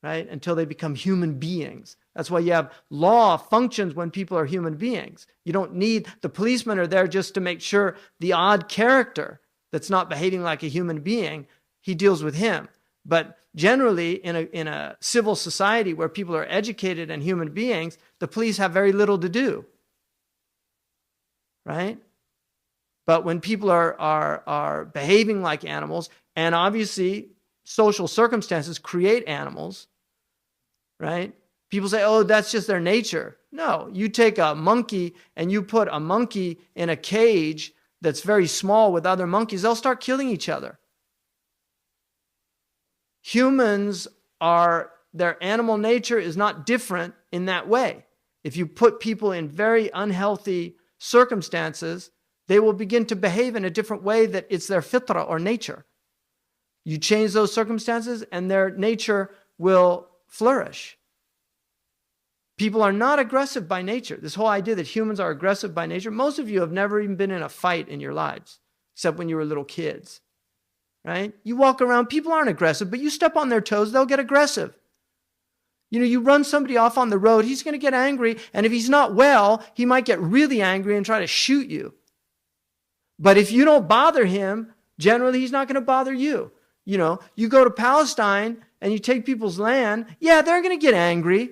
right? Until they become human beings. That's why you have law functions when people are human beings. You don't need, the policemen are there just to make sure the odd character that's not behaving like a human being, he deals with him. But generally, in a civil society where people are educated and human beings, the police have very little to do, right? But when people are behaving like animals, and obviously social circumstances create animals, right? People say, oh, that's just their nature. No, you take a monkey and you put a monkey in a cage that's very small with other monkeys, they'll start killing each other. Humans their animal nature is not different in that way. If you put people in very unhealthy circumstances, they will begin to behave in a different way that it's their fitrah or nature. You change those circumstances and their nature will flourish. People are not aggressive by nature. This whole idea that humans are aggressive by nature, most of you have never even been in a fight in your lives, except when you were little kids, right? You walk around, people aren't aggressive, but you step on their toes, they'll get aggressive. You know, you run somebody off on the road, he's going to get angry, and if he's not well, he might get really angry and try to shoot you. But if you don't bother him, generally he's not going to bother you. You know, you go to Palestine and you take people's land, yeah, they're going to get angry.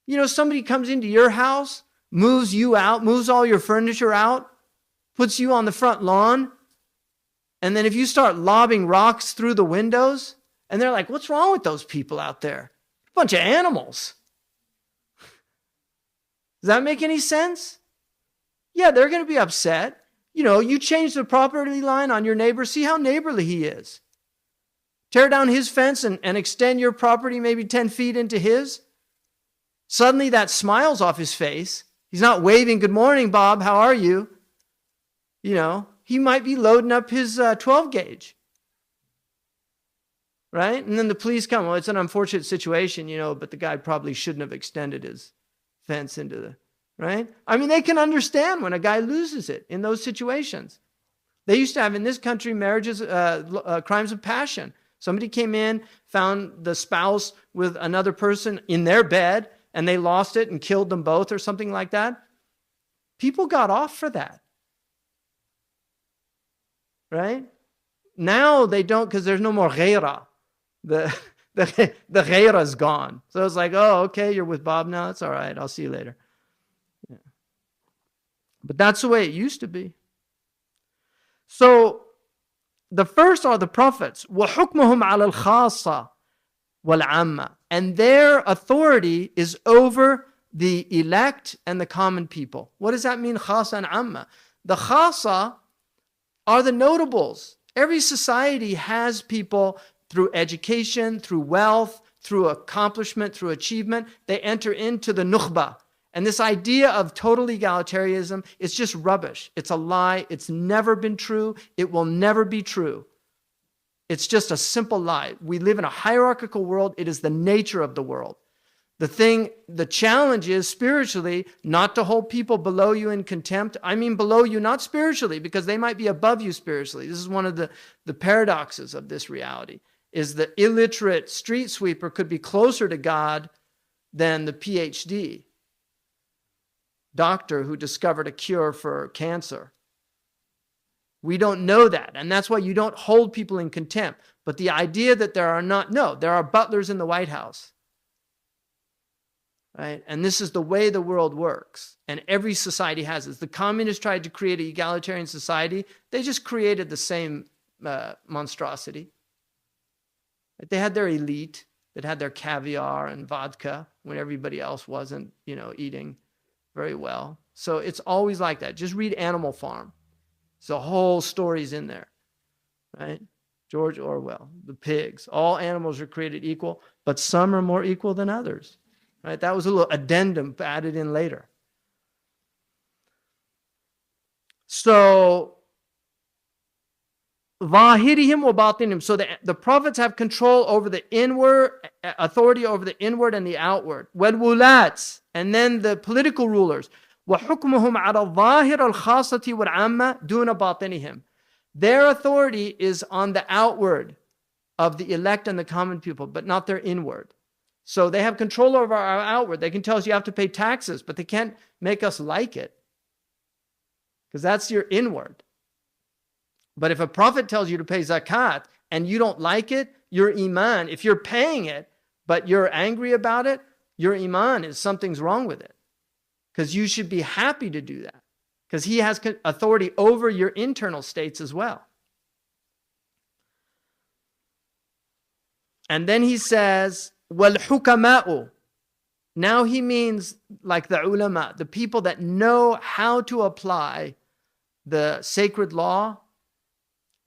You know, somebody comes into your house, moves you out, moves all your furniture out, puts you on the front lawn, and then if you start lobbing rocks through the windows, and they're like, what's wrong with those people out there? A bunch of animals. Does that make any sense? Yeah, they're going to be upset. You know, you change the property line on your neighbor, see how neighborly he is. Tear down his fence and extend your property maybe 10 feet into his. Suddenly that smile's off his face. He's not waving, good morning, Bob, how are you? You know, he might be loading up his 12 gauge. Right? And then the police come, well, it's an unfortunate situation, you know, but the guy probably shouldn't have extended his fence into the, right? I mean, they can understand when a guy loses it in those situations. They used to have in this country marriages, crimes of passion. Somebody came in, found the spouse with another person in their bed, and they lost it and killed them both or something like that. People got off for that. Right? Now they don't, because there's no more ghaira. The ghaira is gone. So it's like, oh, okay, you're with Bob now. That's all right. I'll see you later. Yeah. But that's the way it used to be. So the first are the prophets. وَحُكْمُهُمْ عَلَى الْخَاصَّةِ وَالْعَامَّةِ. And their authority is over the elect and the common people. What does that mean, khasa and amma? The khasa are the notables. Every society has people through education, through wealth, through accomplishment, through achievement. They enter into the nukhba. And this idea of total egalitarianism is just rubbish. It's a lie. It's never been true. It will never be true. It's just a simple lie. We live in a hierarchical world. It is the nature of the world. The challenge is spiritually not to hold people below you in contempt. I mean below you, not spiritually, because they might be above you spiritually. This is one of the paradoxes of this reality, is the illiterate street sweeper could be closer to God than the PhD doctor who discovered a cure for cancer. We don't know that, and that's why you don't hold people in contempt. But the idea that there are butlers in the White House. Right? And this is the way the world works. And every society has this. The communists tried to create an egalitarian society. They just created the same monstrosity. They had their elite that had their caviar and vodka when everybody else wasn't, eating very well. So it's always like that. Just read Animal Farm. The whole story's in there. Right? George Orwell, the pigs. All animals are created equal, but some are more equal than others. Right? That was a little addendum added in later. So, ظاهرهم وباطنهم. So the prophets have control over the inward, authority over the inward and the outward. والولاة. And then the political rulers. وحكمهم على الظاهر الخاصة والعامة دون باطنهم. Their authority is on the outward of the elect and the common people, but not their inward. So they have control over our outward. They can tell us you have to pay taxes, but they can't make us like it, because that's your inward. But if a prophet tells you to pay zakat and you don't like it, your iman, if you're paying it, but you're angry about it, your iman is something's wrong with it. Because you should be happy to do that, because he has authority over your internal states as well. And then he says, وَالْحُكَمَاءُ. Now he means like the ulama, the people that know how to apply the sacred law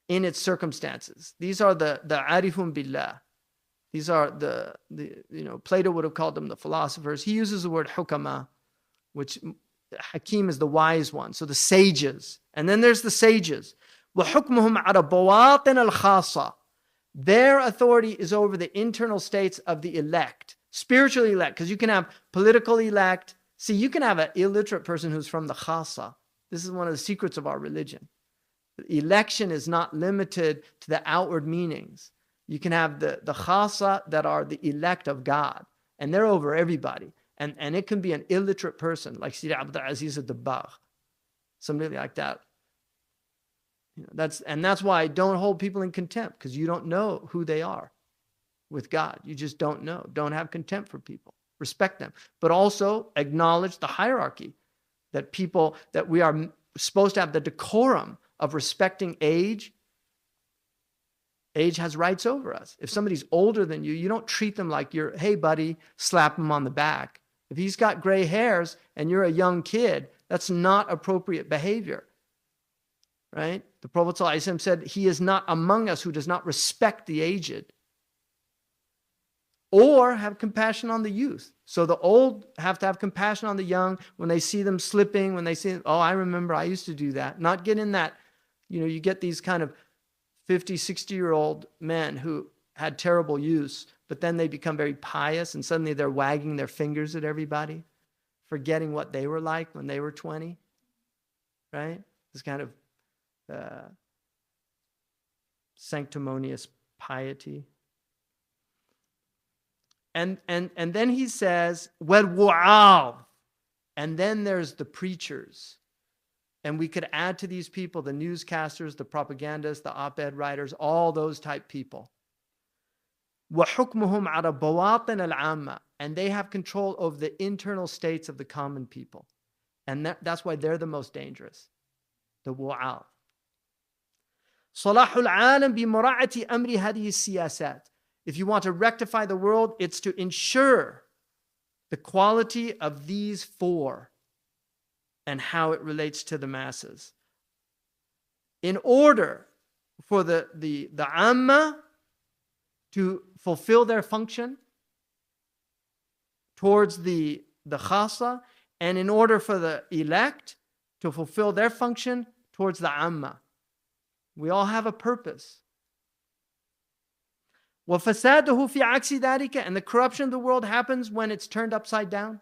in its circumstances. These are the arifun billah. These are the Plato would have called them the philosophers. He uses the word hukama, which Hakim is the wise one. So the sages. And then there's the sages. وَحُكْمُهُمْ عَلَى بَوَاطِنَ الْخَاصَةِ. Their authority is over the internal states of the elect, spiritual elect, because you can have political elect. See, you can have an illiterate person who's from the khasa. This is one of the secrets of our religion. Election is not limited to the outward meanings. You can have the khasa that are the elect of God, and they're over everybody. And it can be an illiterate person, like Sidi Abdul Aziz al-Dabbagh, somebody like that. That's why I don't hold people in contempt, because you don't know who they are with God. You just don't know. Don't have contempt for people. Respect them. But also acknowledge the hierarchy, that we are supposed to have the decorum of respecting age. Age has rights over us. If somebody's older than you, you don't treat them like you're, hey buddy, slap him on the back. If he's got gray hairs and you're a young kid, that's not appropriate behavior. Right? The Prophet ﷺ said, he is not among us who does not respect the aged or have compassion on the youth. So the old have to have compassion on the young when they see them slipping, when they see, oh, I remember I used to do that. Not get in that, you get these kind of 50, 60-year-old men who had terrible use, but then they become very pious and suddenly they're wagging their fingers at everybody, forgetting what they were like when they were 20, right? This kind of sanctimonious piety. And then he says, وَالْوُعَاظ. And then there's the preachers. And we could add to these people the newscasters, the propagandists, the op-ed writers, all those type people. وَحُكْمُهُمْ عَلَى بَوَاطِنِ الْعَامَّةِ. And they have control over the internal states of the common people. And that's why they're the most dangerous. The wu'al. صَلَاحُ الْعَالَمِ بِمُرَاعَةِ أَمْرِ هَذِهِ السِّيَاسَاتِ. If you want to rectify the world, it's to ensure the quality of these four and how it relates to the masses. In order for the amma to fulfill their function towards the khasa, and in order for the elect to fulfill their function towards the amma. We all have a purpose. وَفَسَادُهُ فِي عَكْسِ ذَلِكَ. And the corruption of the world happens when it's turned upside down.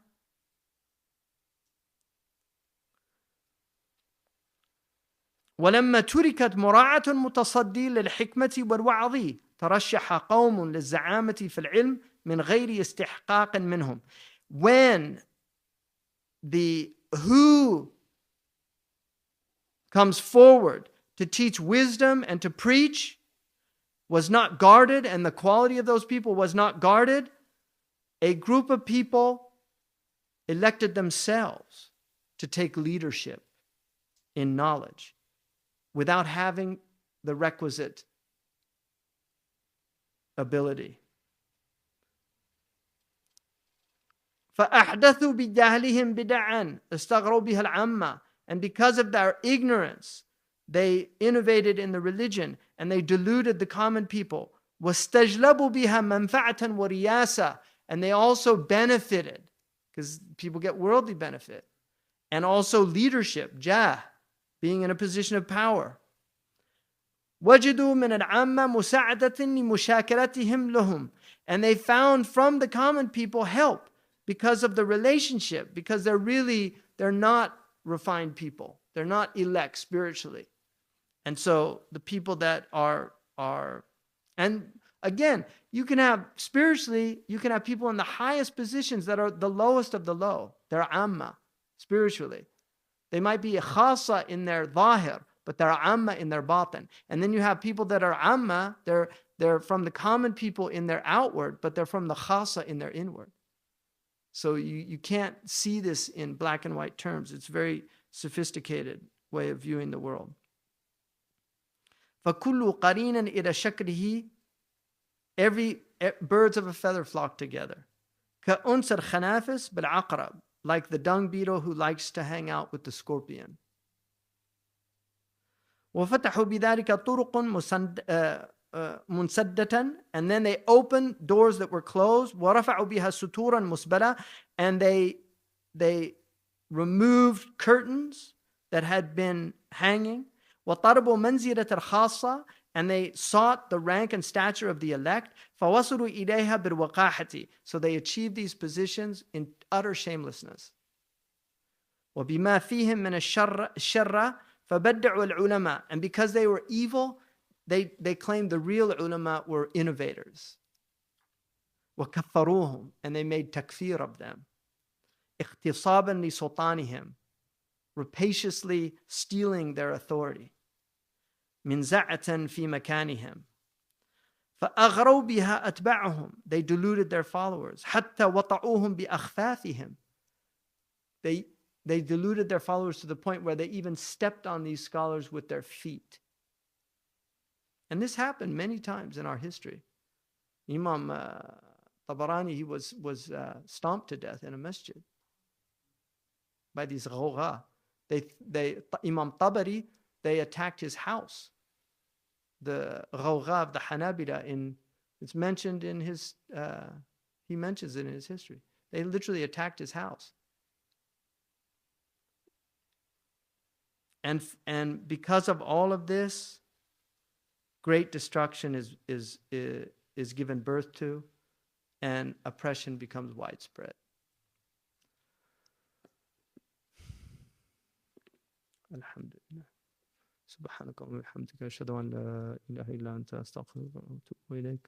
ولما تركت مراعاة المتصدي للحكمة والوعظ ترشح قوم للزعامة في العلم من غير استحقاق منهم. When the who comes forward to teach wisdom and to preach was not guarded, and the quality of those people was not guarded, a group of people elected themselves to take leadership in knowledge without having the requisite ability. فَأَحْدَثُوا بِجَهْلِهِمْ بِدَعًا اسْتَغْرَوْا بِهَا الْعَامَّةِ. And because of their ignorance, they innovated in the religion and they deluded the common people. وَاسْتَجْلَبُوا بِهَا مَنْفَعَةً وَرِيَاسَةً. And they also benefited, because people get worldly benefit, and also leadership, jah, being in a position of power. وَجِدُوا مِنَ الْعَامَّةِ مُسَاعَدَةٍ لِمُشَاكِلَتِهِمْ لَهُمْ. And they found from the common people help because of the relationship, because they're not refined people. They're not elect spiritually. And so the people that are, and again, you can have spiritually, you can have people in the highest positions that are the lowest of the low. They're amma, spiritually. They might be khasa in their zahir, but they're amma in their batin. And then you have people that are amma, they're from the common people in their outward, but they're from the khasa in their inward. So you can't see this in black and white terms. It's a very sophisticated way of viewing the world. فَكُلُّ قَرِينًا إِلَى شَكْلِهِ. Every birds of a feather flock together. كَأُنْسَ الْخَنَافِسِ بِالْعَقْرَبِ. Like the dung beetle who likes to hang out with the scorpion. وَفَتَحُوا بِذَلِكَ طُرُقٌ مُنْسَدَّةً. And then they opened doors that were closed. وَرَفَعُوا بِهَا سُتُورًا مُسْبَلًا. And they removed curtains that had been hanging. وَطَرَبُوا مَنْزِلَةَ الْخَاصَّةِ. And they sought the rank and stature of the elect. فَوَصُلُوا إِلَيْهَا بِالْوَقَاحَةِ. So they achieved these positions in utter shamelessness. وَبِمَا فِيهِمْ مِنَ الشَّرَّ فَبَدَّعُوا الْعُلَمَاء. And because they were evil, they claimed the real ulama were innovators. وَكَفَّرُوهُمْ. And they made takfir of them. اِخْتِصَابًا لِسُلْطَانِهِمْ. Rapaciously stealing their authority. مِنْ زَعَةً فِي مَكَانِهِمْ. فَأَغْرَوْا بِهَا أَتْبَعُهُمْ. They deluded their followers. حَتَّى وَطَعُوهُمْ بِأَخْفَافِهِمْ. They deluded their followers to the point where they even stepped on these scholars with their feet. And this happened many times in our history. Imam Tabarani, he was stomped to death in a masjid by these ghawgha. Imam Tabari, they attacked his house. The ghawgha of the Hanabila, it's mentioned in his, he mentions it in his history. They literally attacked his house. And because of all of this, great destruction is given birth to, and oppression becomes widespread. Alhamdulillah. سبحانك اللهم وبحمدك أشهد أن لا إله إلا أنت أستغفرك وأتوب إليك.